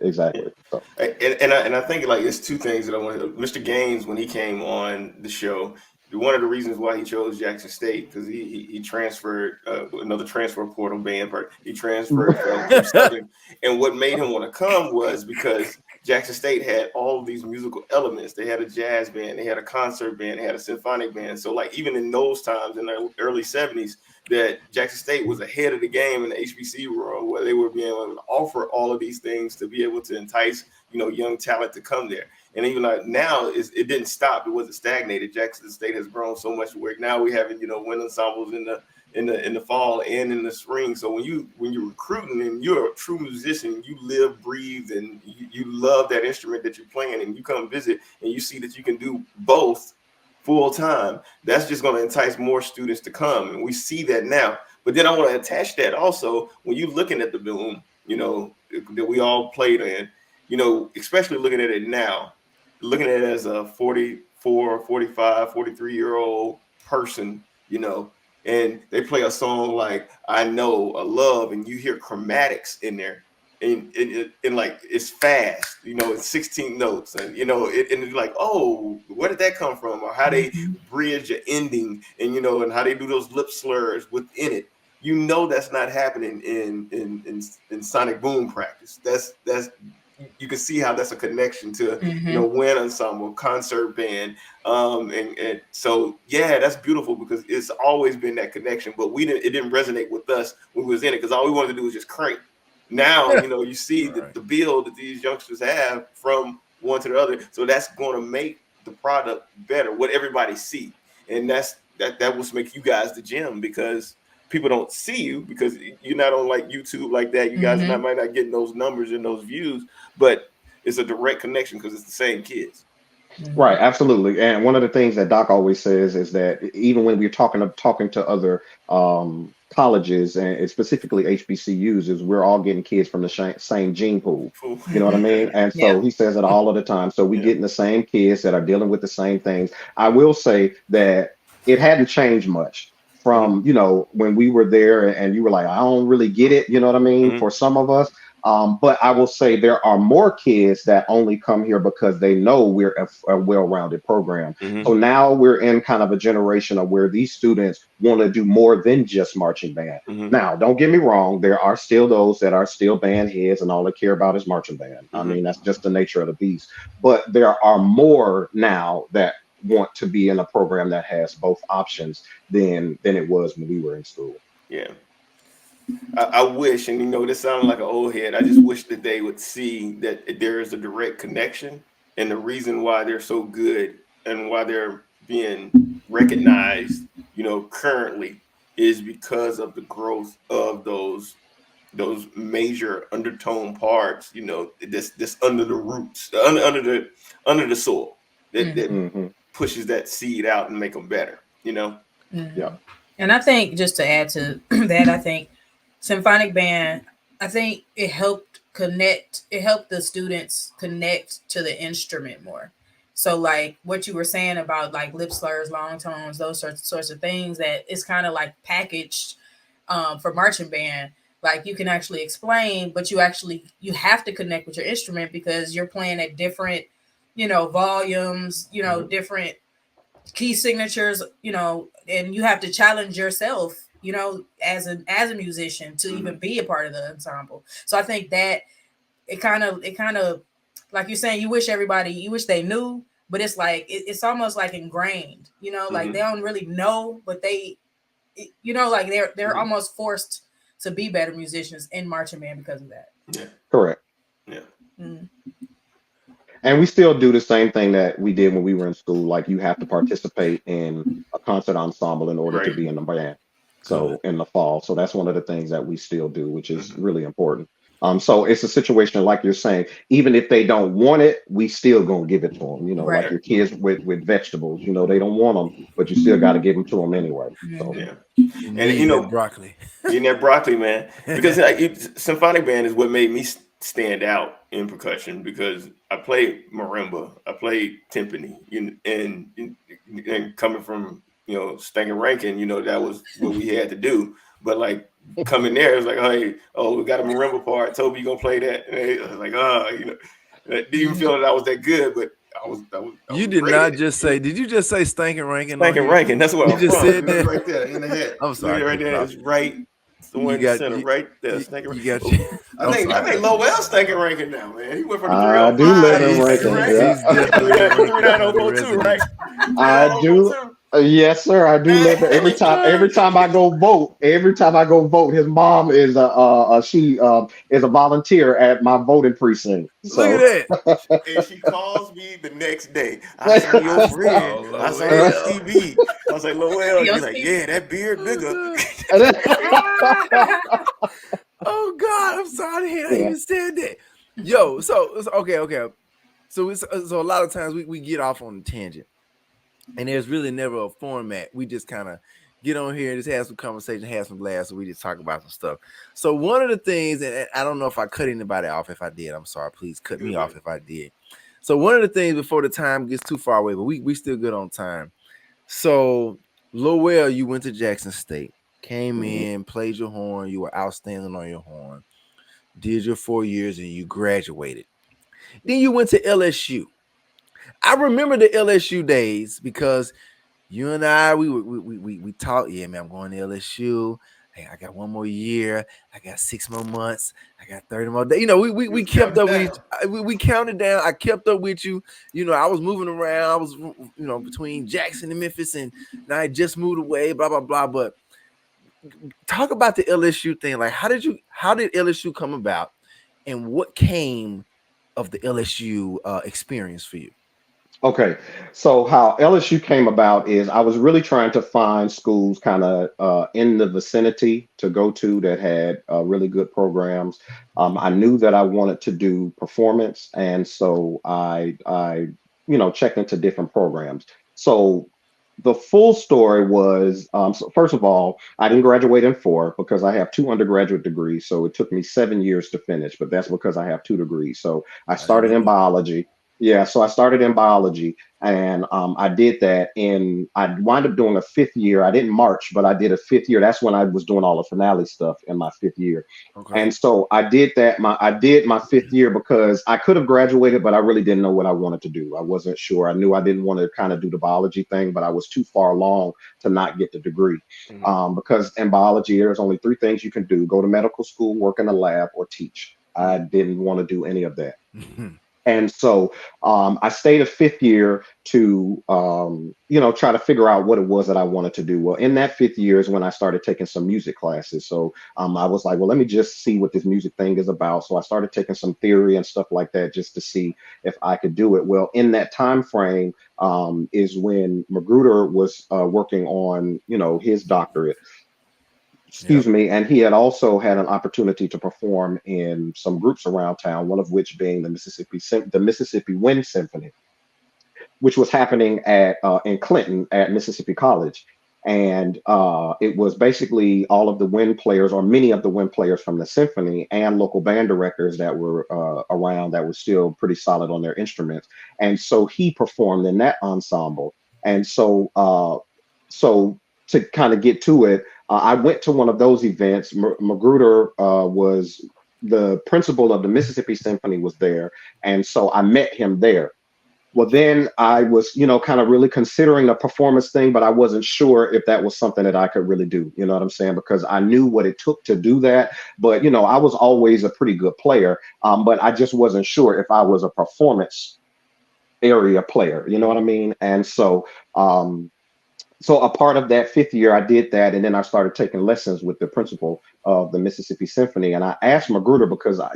So. And I think like it's two things that I want to. Mr. Gaines, when he came on the show, one of the reasons why he chose Jackson State, because he transferred another transfer portal band, but he transferred from Southern, and what made him want to come was because Jackson State had all of these musical elements. They had a jazz band, they had a concert band, they had a symphonic band. So like even in those times in the early 70s, that Jackson State was ahead of the game in the HBC world, where they were being able to offer all of these things to be able to entice young talent to come there. And even like now, it didn't stop. It wasn't stagnated. Jackson State has grown so much work. Now we having wind ensembles in the fall and in the spring. So when you're recruiting and you're a true musician, you live, breathe, and you love that instrument that you're playing, and you come visit and you see that you can do both full time, that's just going to entice more students to come. And we see that now. But then I want to attach that also when you're looking at the Boom, that we all played in, especially looking at it now, looking at it as a 44, 45, 43-year-old person, and they play a song like I Know, a Love, and you hear chromatics in there. And like it's fast, it's 16 notes, and and it's like, oh, where did that come from? Or how they bridge an ending, and and how they do those lip slurs within it. That's not happening in Sonic Boom practice. That's you can see how that's a connection to wind ensemble, concert band, and so that's beautiful because it's always been that connection. But it didn't resonate with us when we was in it because all we wanted to do was just crank. Now, you see the build that these youngsters have from one to the other. So that's going to make the product better, what everybody see. And that will make you guys the gym because people don't see you because you're not on like YouTube like that. You guys might not get those numbers and those views, but it's a direct connection because it's the same kids. Right, absolutely. And one of the things that Doc always says is that even when we're talking to other colleges and specifically HBCUs, is we're all getting kids from the same gene pool. You know what I mean? And so he says it all of the time. So we getting the same kids that are dealing with the same things. I will say that it hadn't changed much from when we were there and you were like, I don't really get it. You know what I mean? For some of us. But I will say there are more kids that only come here because they know we're a well-rounded program. So now we're in kind of a generation of where these students want to do more than just marching band. Now, don't get me wrong. There are still those that are still band heads and all they care about is marching band. I mean, that's just the nature of the beast. But there are more now that want to be in a program that has both options than it was when we were in school. Yeah. I wish, and this sounded like an old head. I just wish that they would see that there is a direct connection, and the reason why they're so good and why they're being recognized, currently is because of the growth of those major undertone parts, you know, this under the roots, under the soil that pushes that seed out and make them better, you know. Yeah. And I think, just to add to that, I think symphonic band, I think it helped the students connect to the instrument more. So like what you were saying about like lip slurs, long tones, those sorts of things, that it's kind of like packaged for marching band. Like you can actually explain, but you have to connect with your instrument because you're playing at different, volumes, different key signatures, and you have to challenge yourself, as a musician to even be a part of the ensemble. So I think that it kind of like you're saying, you wish they knew, but it's like it's almost like ingrained, like they don't really know, but like they're almost forced to be better musicians in marching band because of that. Yeah. Correct. Yeah. And we still do the same thing that we did when we were in school. Like you have to participate in a concert ensemble in order to be in the band. So in the fall. So that's one of the things that we still do, which is really important. So it's a situation like you're saying, even if they don't want it, we still gonna give it to them. Right. Like your kids with vegetables. They don't want them, but you still got to give them to them anyway. So. Yeah. And broccoli. You need broccoli, man. Because symphonic band is what made me stand out in percussion, because I played marimba, I played timpani, and coming from Stankin Rankin, that was what we had to do. But like coming there, it was like, hey, we got a marimba part. Toby, you gonna play that? And I was like, I didn't even feel that I was that good, but I was you did not just say. Did you just say Stankin Rankin? Stankin Rankin. That's what you I'm just from. said that right there in the head. I'm sorry. Right there. It's right. It's the one in the center, right there. Stankin Rankin. I think Lowell Stankin Rankin now, man. He went from the 305. I do live in Rankin. He's definitely 39042, right? I do. Yes, sir. I do live there. Every time I go vote, his mom is is a volunteer at my voting precinct. So. Look at that. And she calls me the next day. I saw your friend. I saw your TV. I was like, Lowell. You're like, yeah, that beard bigger. Oh God, I'm sorry to hear that you said that. Yo, so okay. So a lot of times we get off on a tangent. And there's really never a format. We just kind of get on here, just have some conversation, have some laughs, so we just talk about some stuff. So one of the things, and I don't know if I cut anybody off. If I did, I'm sorry. Please cut me off if I did. So one of the things before the time gets too far away, but we still good on time. So Lowell, you went to Jackson State, came in, played your horn. You were outstanding on your horn. Did your 4 years and you graduated. Then you went to LSU. I remember the LSU days because you and I, we talked. Yeah, man, I'm going to LSU. Hey, I got 1 more year. I got 6 more months. I got 30 more days. We kept up with you. We counted down. I kept up with you. I was moving around. I was, between Jackson and Memphis, and I had just moved away. Blah blah blah. But talk about the LSU thing. Like, how did LSU come about, and what came of the LSU experience for you? Okay, so how LSU came about is I was really trying to find schools kind of in the vicinity to go to that had really good programs. I knew that I wanted to do performance, and so I checked into different programs. So the full story was, so first of all, I didn't graduate in 4 because I have 2 undergraduate degrees. So it took me 7 years to finish, but that's because I have 2 degrees. So I started in biology. Yeah, so I started in biology, and I did that I wound up doing a 5th year. I didn't march, but I did a 5th year. That's when I was doing all the finale stuff in my 5th year. Okay. And so I did that. I did my 5th year because I could have graduated, but I really didn't know what I wanted to do. I wasn't sure. I knew I didn't want to kind of do the biology thing, but I was too far along to not get the degree. Because in biology, there's only 3 things you can do: go to medical school, work in a lab, or teach. I didn't want to do any of that. And so I stayed a 5th year to, try to figure out what it was that I wanted to do. Well, in that 5th year is when I started taking some music classes. So I was like, well, let me just see what this music thing is about. So I started taking some theory and stuff like that just to see if I could do it. Well, in that time frame is when Magruder was working on, his doctorate. Excuse me, and he had also had an opportunity to perform in some groups around town, one of which being the Mississippi Wind Symphony, which was happening at in Clinton at Mississippi College. And it was basically all of the wind players, or many of the wind players from the symphony, and local band directors that were around that were still pretty solid on their instruments. And so he performed in that ensemble. And so to kind of get to it, I went to one of those events. Magruder was the principal of the Mississippi Symphony was there, and so I met him there. Well, then I was, kind of really considering the performance thing, but I wasn't sure if that was something that I could really do. You know what I'm saying? Because I knew what it took to do that. But, I was always a pretty good player, but I just wasn't sure if I was a performance area player. You know what I mean? And so a part of that fifth year, I did that, and then I started taking lessons with the principal of the Mississippi Symphony. And I asked Magruder because I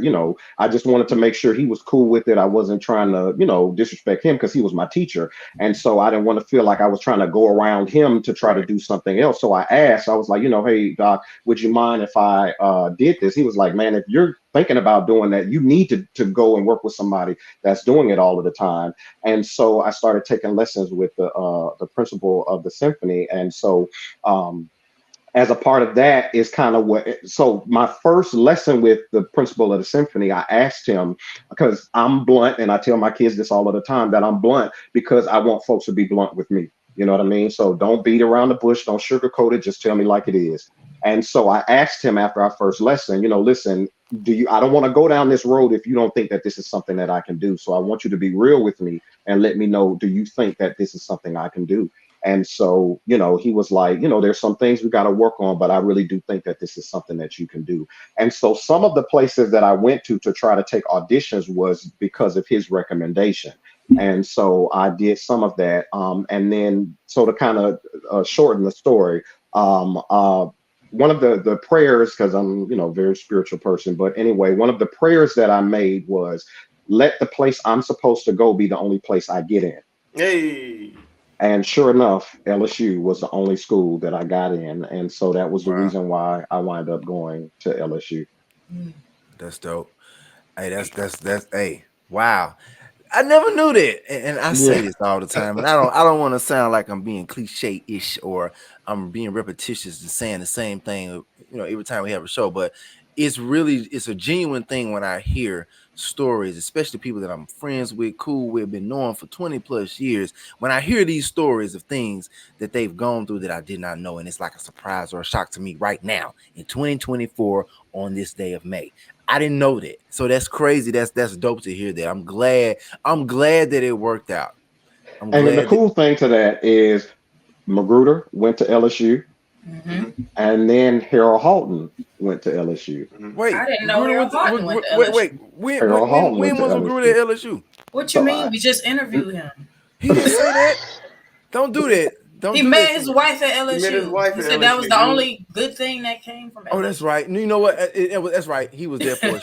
just wanted to make sure he was cool with it. I wasn't trying to disrespect him because he was my teacher, and so I didn't want to feel like I was trying to go around him to try to do something else. So I asked. I was like, hey Doc, would you mind if I did this? He was like, man, if you're thinking about doing that, you need to go and work with somebody that's doing it all of the time. And so I started taking lessons with the principal of the symphony. And so as a part of that is kind of so my first lesson with the principal of the symphony, I asked him, because I'm blunt, and I tell my kids this all of the time, that I'm blunt because I want folks to be blunt with me. You know what I mean? So don't beat around the bush, don't sugarcoat it, just tell me like it is. And so I asked him after our first lesson, listen, I don't want to go down this road if you don't think that this is something that I can do. So I want you to be real with me and let me know, do you think that this is something I can do? And so, he was like, there's some things we got to work on, but I really do think that this is something that you can do. And so some of the places that I went to try to take auditions was because of his recommendation. And so I did some of that. And then, so to kind of shorten the story, one of the prayers, because I'm, a very spiritual person, but anyway, one of the prayers that I made was, let the place I'm supposed to go be the only place I get in. Hey. And sure enough, LSU was the only school that I got in. And so that was the reason why I wound up going to LSU. That's dope. Hey, that's hey, wow. I never knew that. And I say this all the time, and I don't want to sound like I'm being cliche-ish or I'm being repetitious and saying the same thing, every time we have a show, but it's a genuine thing when I hear stories, especially people that I'm friends with, cool with, been knowing for 20 plus years. When I hear these stories of things that they've gone through that I did not know, and it's like a surprise or a shock to me right now in 2024 on this day of May. I didn't know that. So that's crazy. That's dope to hear that. I'm glad that it worked out. And then the cool thing to that is Magruder went to LSU. Mm-hmm. And then Harold Halton went to LSU. Wait, I didn't know Harold Halton went to LSU. When was Magruder at LSU? What you mean? We just interviewed him. He didn't say that. Don't do that. He met his wife at LSU. He met his wife he at said LSU. that was the only good thing that came from LSU. Oh, that's right. You know what? That's right. He was there for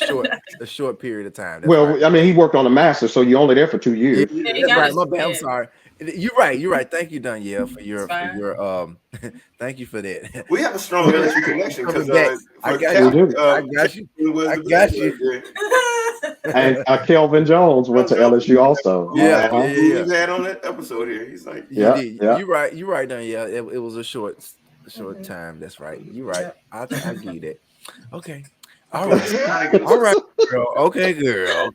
a short period of time. That's well, right. I mean, he worked on a master, so you're only there for 2 years. Yeah, that's right. My bad. I'm sorry. You're right. Thank you, Danielle, for your thank you for that. We have a strong LSU connection because I got you. And Kelvin Jones went to LSU also. Yeah. He's had on that episode here. He's like, yeah. You're right, Danielle. It was a short time. That's right. You're right. I give you that. Okay. All right, girl. Okay, girl.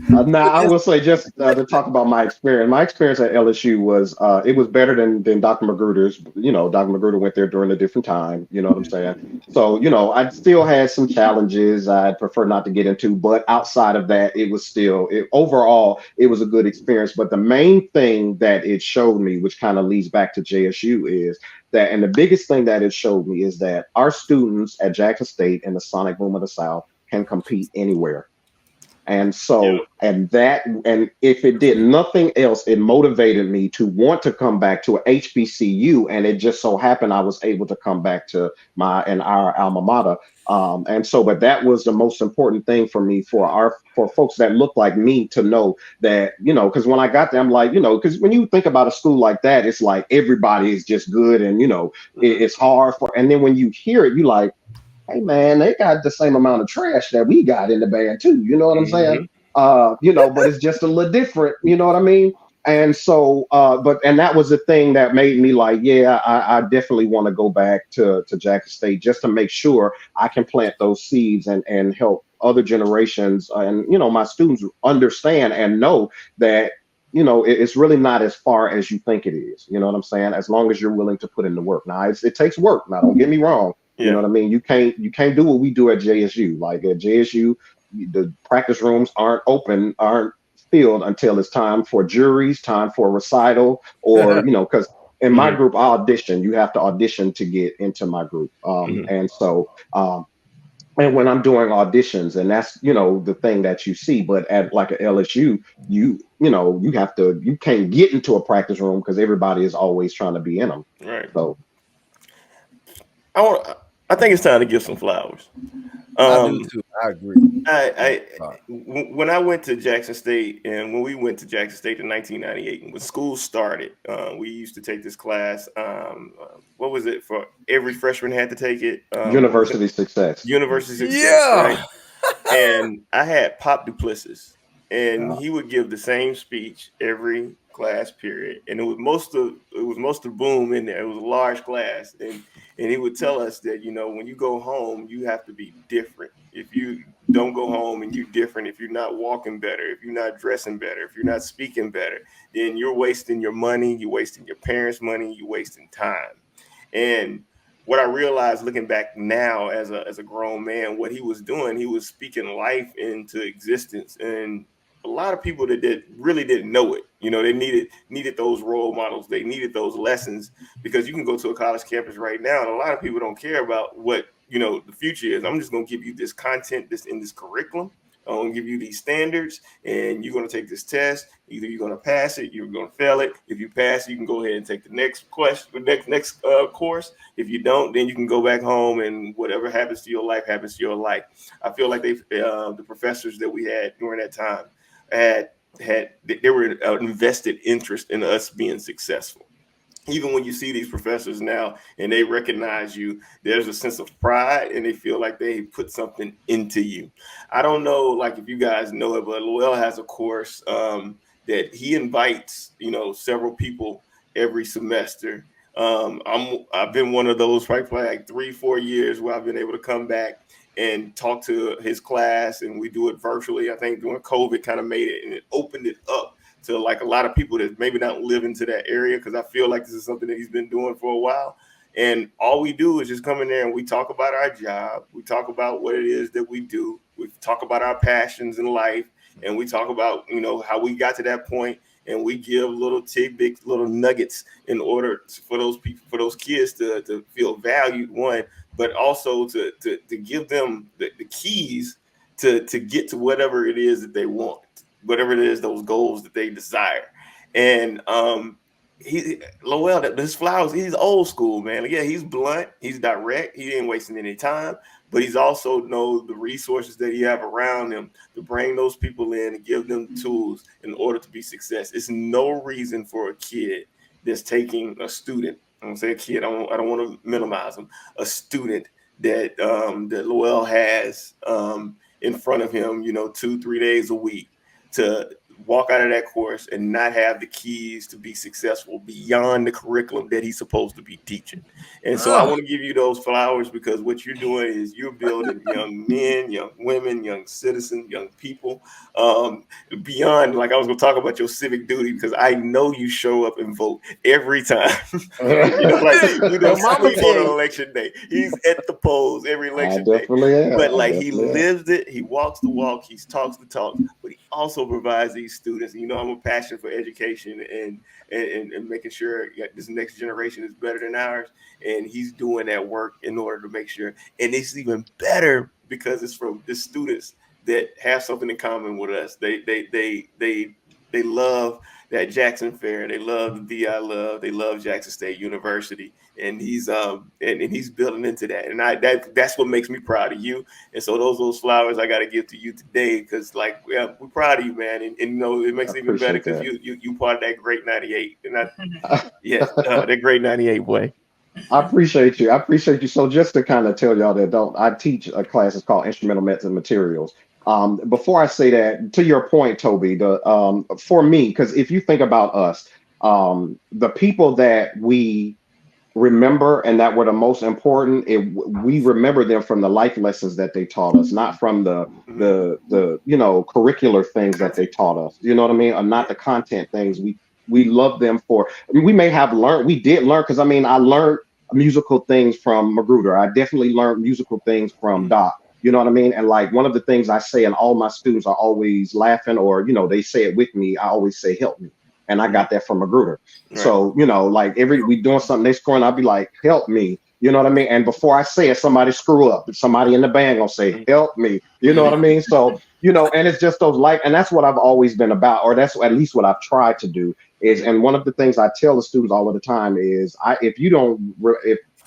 Now I will say, just to talk about my experience. My experience at LSU was it was better than Dr. Magruder's. Dr. Magruder went there during a different time. You know what I'm saying? So I still had some challenges I'd prefer not to get into, but outside of that, it was still overall it was a good experience. But the main thing that it showed me, which kind of leads back to JSU, is that, and the biggest thing that it showed me is that our students at Jackson State and the Sonic Boom of the South can compete anywhere. And so, and if it did nothing else, it motivated me to want to come back to a HBCU. And it just so happened I was able to come back to our alma mater. And so, but that was the most important thing for me, for folks that look like me, to know that, because when I got there, I'm like, because when you think about a school like that, it's like everybody is just good, and it's hard and then when you hear it, you like, hey man, they got the same amount of trash that we got in the band too. You know what I'm saying? But it's just a little different. You know what I mean? And so, and that was the thing that made me like, yeah, I definitely want to go back to Jackson State, just to make sure I can plant those seeds and help other generations and my students understand and know that it's really not as far as you think it is. You know what I'm saying? As long as you're willing to put in the work. Now it takes work. Now don't get me wrong. You know what I mean? You can't do what we do at JSU. Like at JSU, the practice rooms aren't filled until it's time for juries, time for a recital, or because in my group, I audition. You have to audition to get into my group. And so and when I'm doing auditions, and that's the thing that you see, but at like a LSU, you can't get into a practice room because everybody is always trying to be in them. Right. So I think it's time to give some flowers. I do too. I agree. When I went to Jackson State, and when we went to Jackson State in 1998, when school started, we used to take this class. What was it for? Every freshman had to take it. University Success. University Success. Yeah. Right? And I had Pop Duplessis, and he would give the same speech every class period, and it was most of Boom in there. It was a large class, and he would tell us that when you go home, you have to be different. If you don't go home and you're different, if you're not walking better, if you're not dressing better, if you're not speaking better, then you're wasting your money, you're wasting your parents' money, you're wasting time. And what I realized looking back now as a grown man, what he was doing, he was speaking life into existence. And a lot of people that really didn't know it, they needed those role models. They needed those lessons, because you can go to a college campus right now and a lot of people don't care about what, the future is. I'm just going to give you this content that's in this curriculum. I'm going to give you these standards, and you're going to take this test. Either you're going to pass it, you're going to fail it. If you pass, you can go ahead and take the next question, next course. If you don't, then you can go back home, and whatever happens to your life happens to your life. I feel like the professors that we had during that time they were invested interest in us being successful. Even when you see these professors now and they recognize you, there's a sense of pride and they feel like they put something into you. I don't know, like if you guys know it, but Lowell has a course that he invites, several people every semester. I've been one of those probably for like 3-4 years where I've been able to come back and talk to his class, and we do it virtually. I think during COVID kind of made it, and it opened it up to like a lot of people that maybe not live into that area, because I feel like this is something that he's been doing for a while. And all we do is just come in there and we talk about our job. We talk about what it is that we do. We talk about our passions in life, and we talk about, how we got to that point, and we give little tidbits, little nuggets in order for those people, for those kids to feel valued, one, but also to give them the keys to get to whatever it is that they want, whatever it is, those goals that they desire. And Lowell, his flowers, he's old school, man. Yeah, he's blunt, he's direct, he ain't wasting any time, but he's also know the resources that he have around him to bring those people in and give them tools in order to be success. It's no reason for a kid that's taking a student. I'm gonna say a kid. I don't want to minimize him. A student that that Lowell has in front of him, 2-3 days a week, to walk out of that course and not have the keys to be successful beyond the curriculum that he's supposed to be teaching. And so I want to give you those flowers, because what you're doing is you're building young men, young women, young citizens, young people, beyond, like I was going to talk about your civic duty, because I know you show up and vote every time. You don't sleep on election day. He's at the polls every election day. But like he lives it, he walks the walk, he talks the talk, but he also provides these students. I'm a passion for education and making sure this next generation is better than ours. And he's doing that work in order to make sure. And it's even better because it's from the students that have something in common with us. They love that Jackson Fair. They love the DI love. They love Jackson State University, and he's and he's building into that. And that's what makes me proud of you. And so those flowers I got to give to you today, because like we're proud of you, man. And you know it makes it even better because you part of that great '98. And that great '98 boy. I appreciate you. I appreciate you. So just to kind of tell y'all that I teach a class. It's called Instrumental Methods and Materials. Before I say that, to your point, Toby, for me, because if you think about us, the people that we remember and that were the most important, we remember them from the life lessons that they taught us, not from the curricular things that they taught us. You know what I mean? Or not the content things. We love them for. We may have learned. We did learn, because I learned musical things from Magruder. I definitely learned musical things from Doc. You know what I mean? And like one of the things I say, and all my students are always laughing, or they say it with me. I always say, "Help me," and I got that from Magruder. Right. So like we doing something, they scoring, I'll be like, "Help me." You know what I mean? And before I say it, somebody screw up. Somebody in the band gonna say, "Help me." You know what I mean? So and it's just those and that's what I've always been about, or that's at least what I've tried to do. And one of the things I tell the students all of the time is,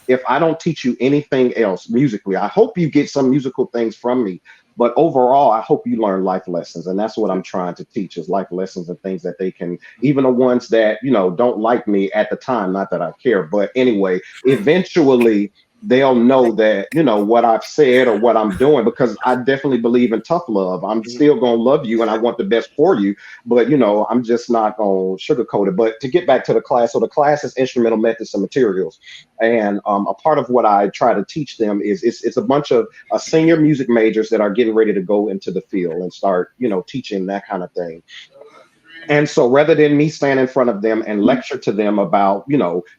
if I don't teach you anything else musically, I hope you get some musical things from me. But overall, I hope you learn life lessons. And that's what I'm trying to teach, is life lessons and things that they can, even the ones that, don't like me at the time, not that I care. But anyway, eventually they'll know that, what I've said or what I'm doing, because I definitely believe in tough love. I'm still going to love you and I want the best for you, but I'm just not going to sugarcoat it. But to get back to the class, so the class is Instrumental Methods and Materials. And a part of what I try to teach them is it's a bunch of senior music majors that are getting ready to go into the field and start, teaching that kind of thing. And so rather than me stand in front of them and lecture to them about,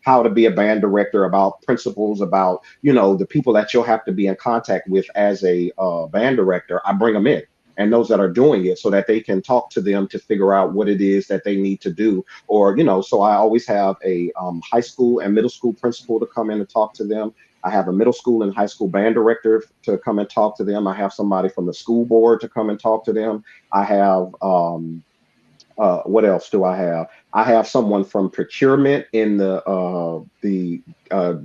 how to be a band director, about principles, about, the people that you'll have to be in contact with as a band director, I bring them in, and those that are doing it, so that they can talk to them to figure out what it is that they need to do. Or, so I always have a high school and middle school principal to come in and talk to them. I have a middle school and high school band director to come and talk to them. I have somebody from the school board to come and talk to them. I have what else do I have? I have someone from procurement in the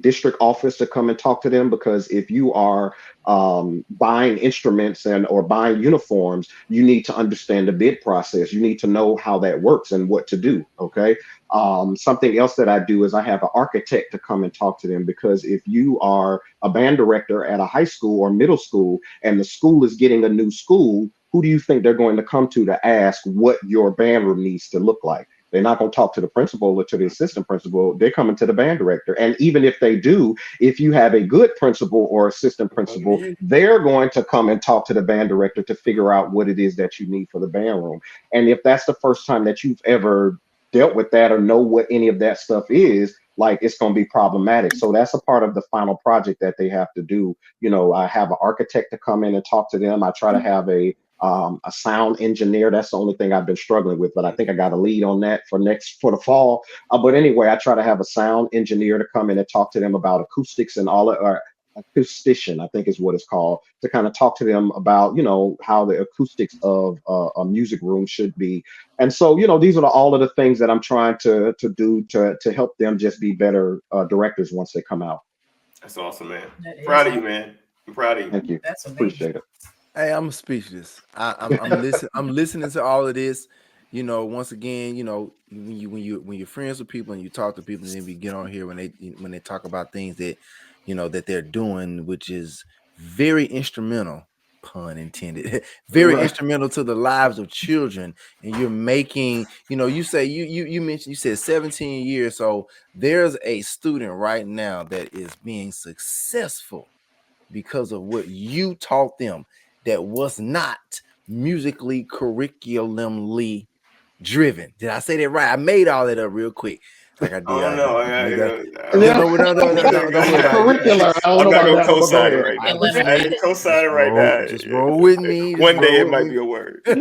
district office to come and talk to them, because if you are buying instruments or buying uniforms, you need to understand the bid process. You need to know how that works and what to do. Okay. Something else that I do is I have an architect to come and talk to them, because if you are a band director at a high school or middle school and the school is getting a new school, who do you think they're going to come to ask what your band room needs to look like? They're not going to talk to the principal or to the assistant principal. They're coming to the band director. And even if they do, if you have a good principal or assistant principal, they're going to come and talk to the band director to figure out what it is that you need for the band room. And if that's the first time that you've ever dealt with that or know what any of that stuff is, like, it's going to be problematic. So that's a part of the final project that they have to do. I have an architect to come in and talk to them. I try to have a sound engineer. That's the only thing I've been struggling with, but I think I got a lead on that for the fall. But anyway, I try to have a sound engineer to come in and talk to them about acoustics and all, or acoustician, I think is what it's called, to kind of talk to them about, how the acoustics of a music room should be. And so, these are all of the things that I'm trying to do to help them just be better directors once they come out. That's awesome, man. Proud of you, man. I'm proud of you. Thank you. That's amazing. Appreciate it. Hey, I'm speechless. I'm listening to all of this. Once again, when you're friends with people and you talk to people, and then we get on here when they talk about things that that they're doing, which is very instrumental, pun intended, very instrumental to the lives of children. And you're making, you say you mentioned, you said 17 years. So there's a student right now that is being successful because of what you taught them, that was not musically curriculumly driven. Did I say that right? I made all that up real quick. Like I did. Oh no, curricular. I'm not gonna co-sign it right now. I can co-sign it right now. Just roll with me. One day it might be a word. Right.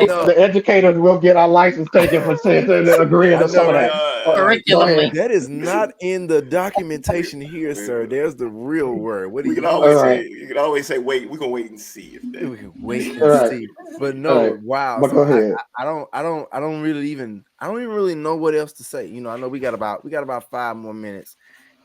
The educators will get our license taken for agreeing to some of that. curriculum. That is not in the documentation here, sir. There's the real word. What do You you can always say, wait. We're gonna wait and see if that. We can wait and All right. see. But All no, right. wow. But So go ahead. I don't even really know what else to say. You know, I know we got about 5 more minutes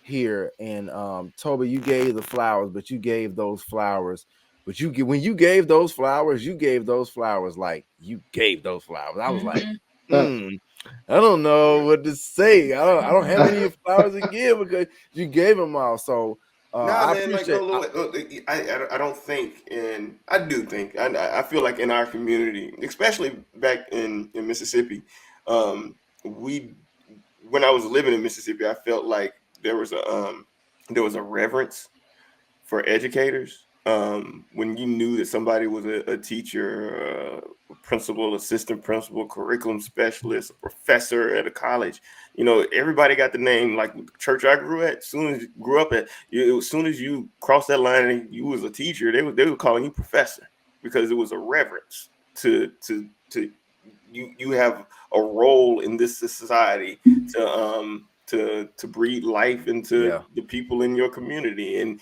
here. And Toby, you gave the flowers, but you gave those flowers. But when you gave those flowers, you gave those flowers like you gave those flowers. I was like, I don't know what to say. I don't have any flowers to give because you gave them all. So I Man, appreciate. I don't think, and I do think, I feel like in our community, especially back in Mississippi, when I was living in Mississippi, I felt like there was a reverence for educators. When you knew that somebody was a teacher, principal, assistant principal, curriculum specialist, a professor at a college, everybody got the name. Like the church I grew at, as soon as you crossed that line and you was a teacher, they were calling you professor because it was a reverence to you have a role in this society to breathe life into the people in your community, and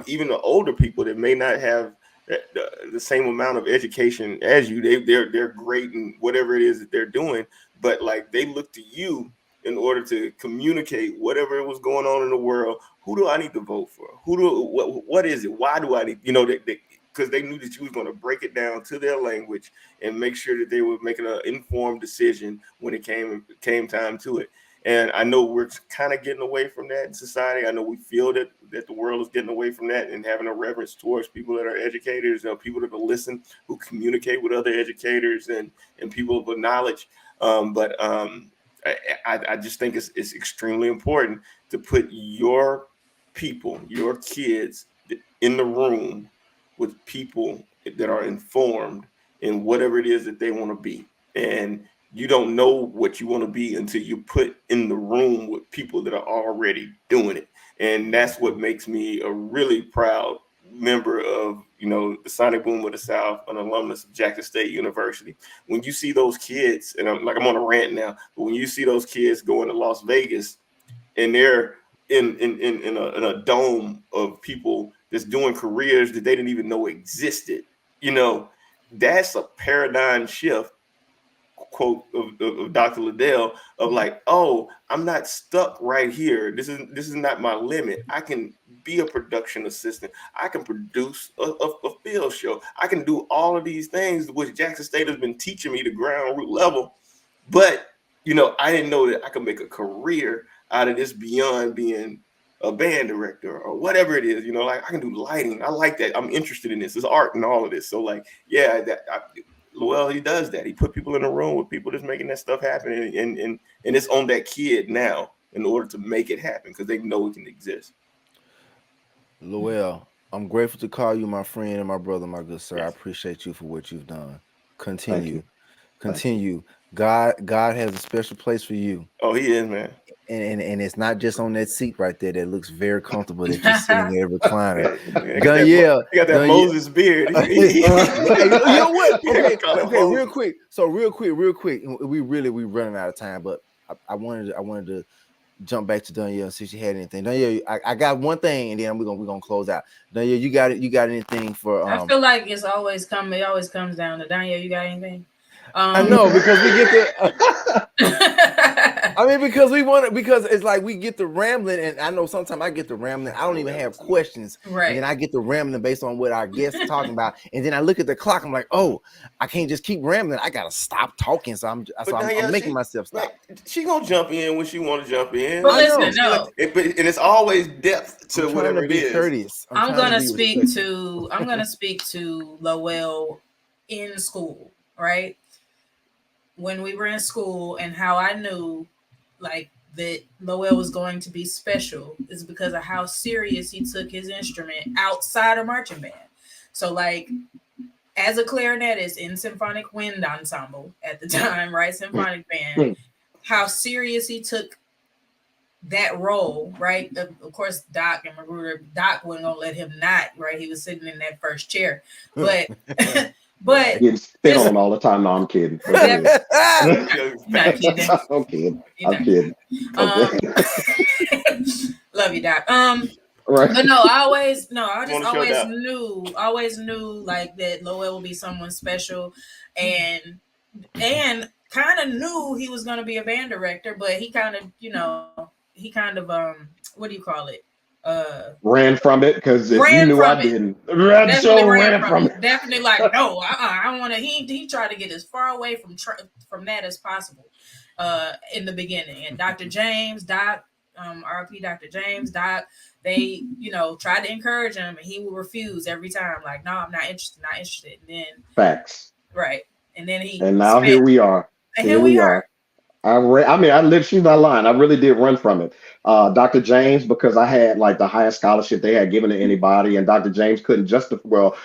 even the older people that may not have the same amount of education as you. They're great in whatever it is that they're doing, but like they look to you in order to communicate whatever was going on in the world. Who do I need to vote for? What is it? Why do I need, because they knew that you was going to break it down to their language and make sure that they were making an informed decision when it came time to it. And I know we're kind of getting away from that in society. I know we feel that the world is getting away from that and having a reverence towards people that are educators, people that will listen, who communicate with other educators and people of knowledge. I just think it's extremely important to put your people, your kids in the room with people that are informed in whatever it is that they want to be. And you don't know what you want to be until you put in the room with people that are already doing it. And that's what makes me a really proud member of, the Sonic Boom of the South, an alumnus of Jackson State University. When you see those kids, and I'm on a rant now, but when you see those kids going to Las Vegas and they're in a dome of people that's doing careers that they didn't even know existed, that's a paradigm shift, quote of Dr. Liddell, of like, oh, I'm not stuck right here. This is not my limit. I can be a production assistant. I can produce a field show. I can do all of these things, which Jackson State has been teaching me the ground root level. But, I didn't know that I could make a career out of this beyond being a band director or whatever it is. Like I can do lighting. I like that. I'm interested in this. It's art and all of this. So like, yeah, Lowell, he does that. He put people in a room with people that's making that stuff happen, and it's on that kid now in order to make it happen because they know it can exist. Lowell, I'm grateful to call you my friend and my brother, my good sir. Yes. I appreciate you for what you've done. Continue. God has a special place for you. Oh, he is, man. And it's not just on that seat right there that looks very comfortable that you're sitting there reclining. You got that Moses beard. You know what? Okay, real quick. So real quick. We running out of time, but I wanted to jump back to Danielle and see if she had anything. Danielle, I got one thing, and then we're gonna close out. Danielle, you got it? You got anything for? I feel like it always comes down to Danielle. You got anything? I know, because we get I mean, because it's like we get the rambling, and I know sometimes I get the rambling. I don't even have questions, right? And then I get the rambling based on what our guests are talking about, and then I look at the clock. I'm like, oh, I can't just keep rambling. I gotta stop talking. So I'm making myself stop. She gonna jump in when she want to jump in. But listen, no, and it's always depth to whatever it is. Courteous. I'm gonna speak to Lowell in school, right? When we were in school, and how I knew like that Lowell was going to be special is because of how serious he took his instrument outside of marching band. So like as a clarinetist in symphonic wind ensemble at the time, right? Symphonic band, how serious he took that role, right? Of course, Doc wasn't gonna let him not, right? He was sitting in that first chair, but But Getting spit on all the time. No, I'm kidding. You're not kidding. I'm kidding. You're I'm not kidding. Okay. Love you, Doc. Right. But no, I just Wanna show that? always knew like that Lowell would be someone special, and kind of knew he was going to be a band director, but he kind of, what do you call it? Ran from it because if you knew I didn't, Definitely ran from it. Definitely like no, I want to. He tried to get as far away from that as possible in the beginning. And Dr. James, Doc, RP Dr. James, Doc, they tried to encourage him, and he would refuse every time. Like, no, I'm not interested, not interested. And then Facts. right, and then he and now here we are. And here we are. She's not lying. I really did run from it. Dr. James, because I had like the highest scholarship they had given to anybody, and Dr. James couldn't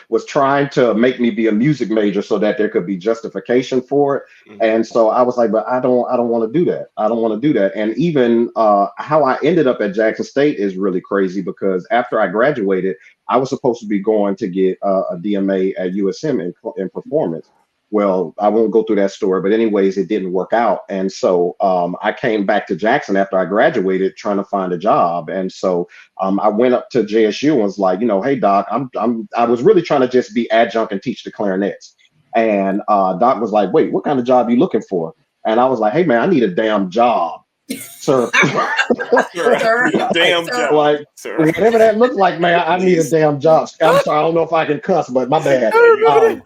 was trying to make me be a music major so that there could be justification for it. Mm-hmm. And so I was like, but I don't want to do that. I don't want to do that. And even how I ended up at Jackson State is really crazy because after I graduated, I was supposed to be going to get a DMA at USM in performance. Well, I won't go through that story, but anyways, it didn't work out. And so I came back to Jackson after I graduated trying to find a job. And so I went up to JSU and was like, hey, Doc, I was really trying to just be adjunct and teach the clarinets. And Doc was like, wait, what kind of job are you looking for? And I was like, hey, man, I need a damn job. Sir, damn job. Like, sir. Whatever that looks like, man, I need a damn job. I'm sorry, I don't know if I can cuss, but my bad. I remember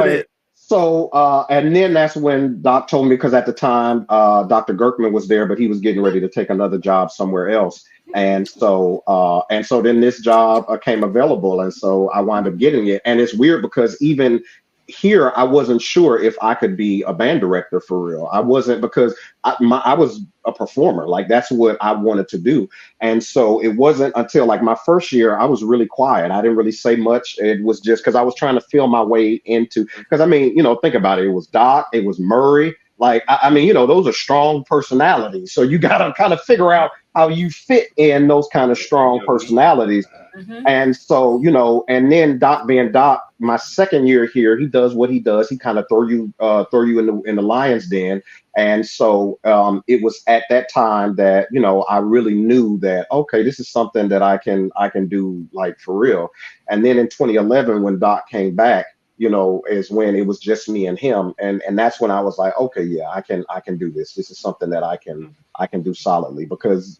that. So, and then that's when Doc told me, because at the time, Dr. Gerkman was there, but he was getting ready to take another job somewhere else. And so then this job came available. And so I wound up getting it. And it's weird because even here, I wasn't sure if I could be a band director for real. I wasn't, because I was a performer. Like, that's what I wanted to do. And so it wasn't until like my first year, I was really quiet. I didn't really say much. It was just because I was trying to feel my way into, because I mean, think about it. It was Doc, it was Murray. Like, I mean, those are strong personalities. So you got to kind of figure out how you fit in those kind of strong personalities. Mm-hmm. And so, and then Doc being Doc, my second year here, he does what he does. He kind of throw you in the lion's den. And so it was at that time that, I really knew that, okay, this is something that I can do like for real. And then in 2011, when Doc came back, is when it was just me and him. And that's when I was like, okay, yeah, I can do this. This is something that I can do solidly, because,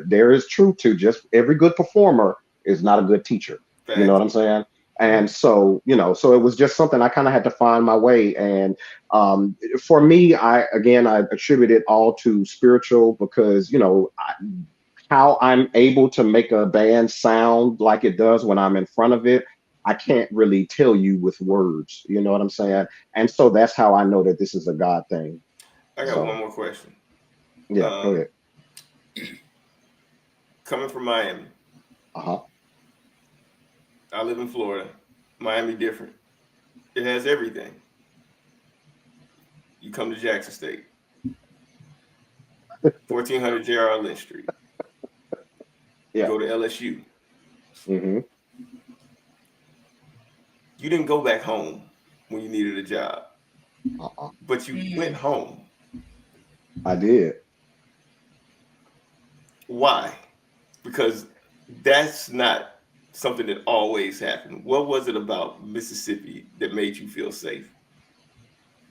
there is truth to just every good performer is not a good teacher. Thanks. You know what I'm saying? And so, so it was just something I kind of had to find my way. And for me, I attribute it all to spiritual, because, how I'm able to make a band sound like it does when I'm in front of it, I can't really tell you with words. You know what I'm saying? And so that's how I know that this is a God thing. I got one more question. Yeah, go ahead. Coming from Miami. Uh-huh. I live in Florida. Miami different. It has everything. You come to Jackson State. 1400 J.R. Lynch Street. Yeah. Go to LSU. Mm-hmm. You didn't go back home when you needed a job. But you went home. I did. Why? Because that's not something that always happened. What was it about Mississippi that made you feel safe?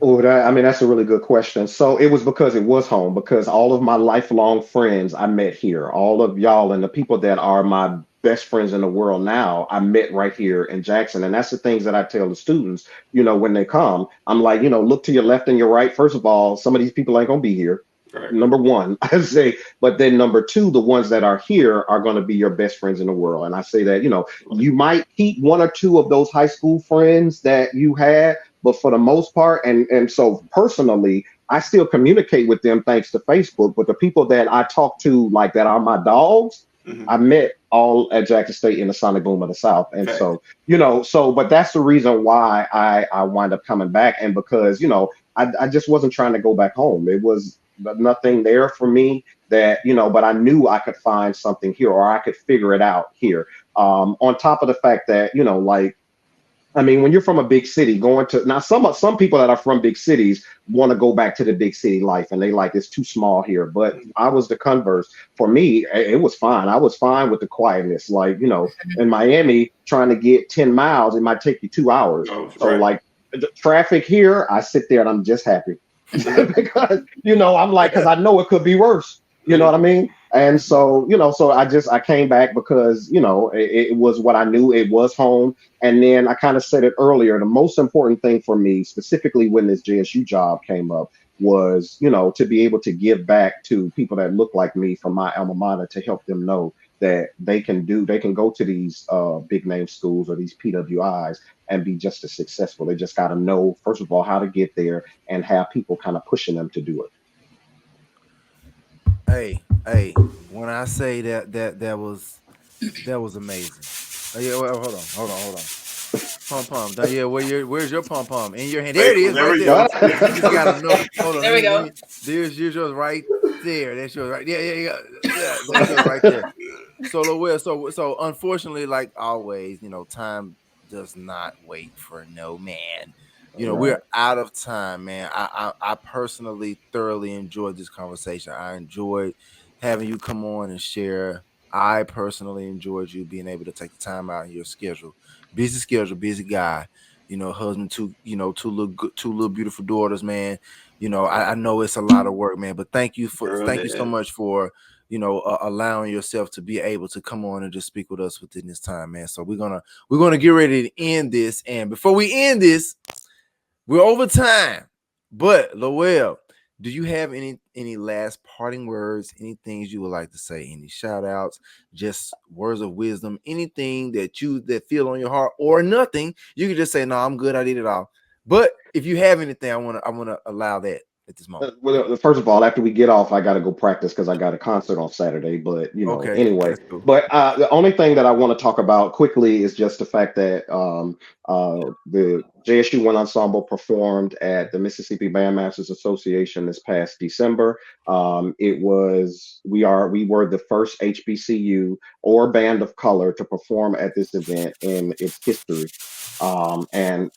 Oh, that's a really good question. So it was because it was home, because all of my lifelong friends I met here, all of y'all and the people that are my best friends in the world now, I met right here in Jackson. And that's the things that I tell the students, when they come. I'm like, look to your left and your right. First of all, some of these people ain't gonna be here. Right. Number one, I say, but then number two, the ones that are here are going to be your best friends in the world. And I say that, you might keep one or two of those high school friends that you had, but for the most part, and so personally, I still communicate with them thanks to Facebook. But the people that I talk to, like that are my dogs, mm-hmm. I met all at Jackson State in the Sonic Boom of the South. And so, but that's the reason why I wind up coming back. And because, I just wasn't trying to go back home. It was nothing there for me that, but I knew I could find something here, or I could figure it out here. On top of the fact that, like I mean, when you're from a big city, going to now some people that are from big cities want to go back to the big city life, and they like it's too small here. But I was the converse. For me, it was fine. I was fine with the quietness. Like in Miami, trying to get 10 miles, it might take you 2 hours. Oh, So right. like the traffic here, I sit there and I'm just happy because I'm like because I know it could be worse. You know what I mean? And so so I came back because it was what I knew. It was home. And then I kind of said it earlier. The most important thing for me, specifically when this JSU job came up, was to be able to give back to people that look like me from my alma mater to help them know that they can go to these big name schools or these PWIs and be just as successful. They just got to know, first of all, how to get there and have people kind of pushing them to do it. Hey, when I say that was amazing. Oh, yeah, well, hold on. Pom pom. Yeah, where's your pom pom? In your hand. There it is, right there. You just gotta know. Hold on. There we go. There's yours right there. That's yours right. Yeah. That's yours right there. So Lowell, so unfortunately, like always, time does not wait for no man. We're out of time, man. I personally thoroughly enjoyed this conversation. I enjoyed having you come on and share. I personally enjoyed you being able to take the time out in your schedule, busy guy. Husband, two little beautiful daughters, man. I know it's a lot of work, man. But thank you so much for allowing yourself to be able to come on and just speak with us within this time, man. So we're gonna get ready to end this, and before we end this, we're over time. But Lowell, do you have any last parting words? Any things you would like to say? Any shout outs? Just words of wisdom? Anything that feel on your heart, or nothing? You can just say, "No, I'm good. I did it all." But if you have anything, I want to allow that at this moment. Well, first of all, after we get off, I got to go practice because I got a concert on Saturday. But Okay, anyway. cool. But the only thing that I want to talk about quickly is just the fact that the JSU Wind Ensemble performed at the Mississippi Bandmasters Association this past December. We were the first HBCU or band of color to perform at this event in its history. And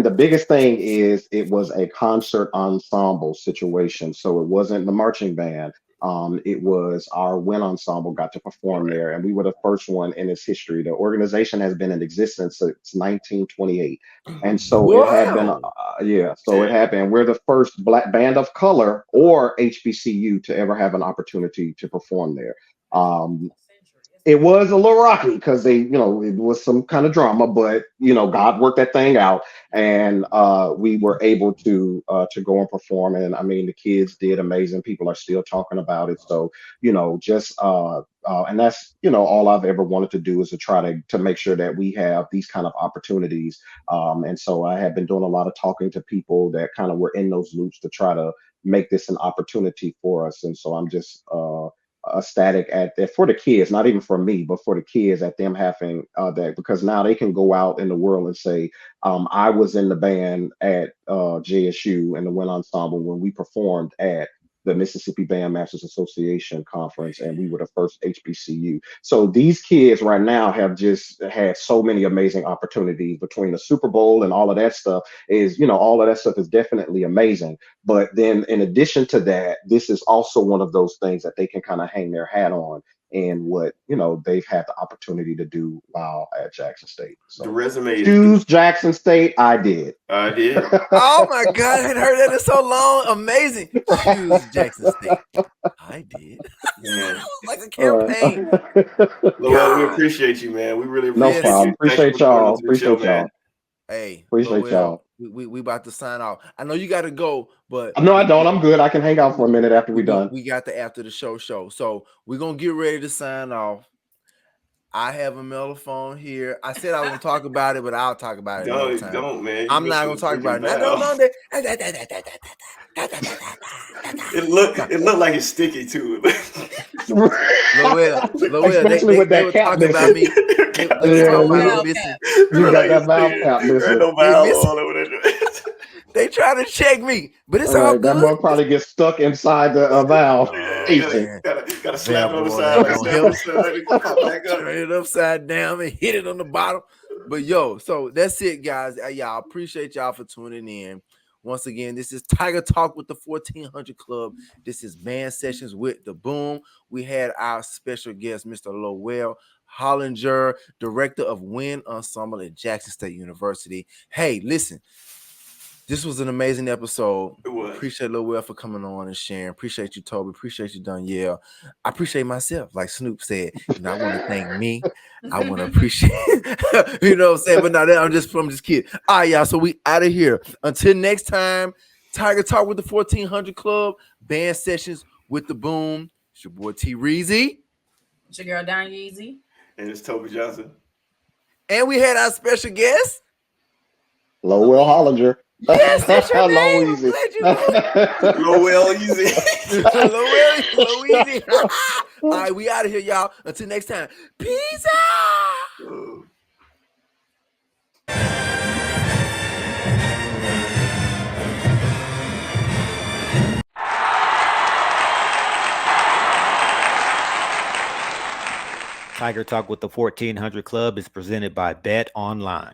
the biggest thing is it was a concert ensemble situation. So it wasn't the marching band. It was our wind ensemble got to perform there, and we were the first one in its history. The organization has been in existence since 1928, and so it had been, it had been. We're the first Black band of color or HBCU to ever have an opportunity to perform there. It was a little rocky because it was some kind of drama, but God worked that thing out, and we were able to go and perform. And I mean, the kids did amazing. People are still talking about it. So and that's all I've ever wanted to do is to try to make sure that we have these kind of opportunities. And so I have been doing a lot of talking to people that kind of were in those loops to try to make this an opportunity for us. And so I'm just ecstatic at that for the kids, not even for me, but for the kids at them having that, because now they can go out in the world and say, I was in the band at JSU and the wind ensemble when we performed at the Mississippi Bandmasters Association conference, and we were the first HBCU. So these kids right now have just had so many amazing opportunities between the Super Bowl and all of that stuff. All of that stuff is definitely amazing. But then in addition to that, this is also one of those things that they can kind of hang their hat on and what they've had the opportunity to do while at Jackson State. So the resume choose Jackson State. I did. Oh my God, I hadn't heard that in so long. Amazing. Choose Jackson State. I did. Yeah. Like a campaign. Lowell, we appreciate you, man. We really appreciate no problem. you. Appreciate y'all. Appreciate y'all. Hey, appreciate y'all. We about to sign off. I know you got to go, but no, I don't. I'm good. I can hang out for a minute after we're done. We got the after the show. So we're gonna get ready to sign off. I have a mellophone here. I said I won't talk about it, but I'll talk about it another time. Don't, man. I'm not gonna talk about it. No. It looked like it's sticky too. Lowell, especially with that cap talking about me. You got that valve cap missing. No valve all over there. They try to check me, but it's all good. That one probably gets stuck inside the valve. Gotta slap it on the side. Turn it upside down and hit it on the bottom. But yo, so that's it, guys. Y'all appreciate y'all for tuning in. Once again, this is Tiger Talk with the 1400 Club. This is Band Sessions with the Boom. We had our special guest, Mr. Lowell, Hollinger, director of Wind Ensemble at Jackson State University. Hey, listen, this was an amazing episode. It was. Appreciate Lowell for coming on and sharing. Appreciate you, Toby. Appreciate you, Danielle. I appreciate myself. Like Snoop said, I want to thank me. I want to appreciate, you know what I'm saying? But now I'm just kidding. All right, y'all. So we out of here. Until next time, Tiger Talk with the 1400 Club, Band Sessions with the Boom. It's your boy T Reezy. It's your girl Don Yeezy. And it's Toby Johnson. And we had our special guest, Lowell Hollinger. Yes, that's your name. Low Easy. Lowell Easy. Low Easy. All right, we out of here, y'all. Until next time. Peace out. Tiger Talk with the 1400 Club is presented by Bet Online.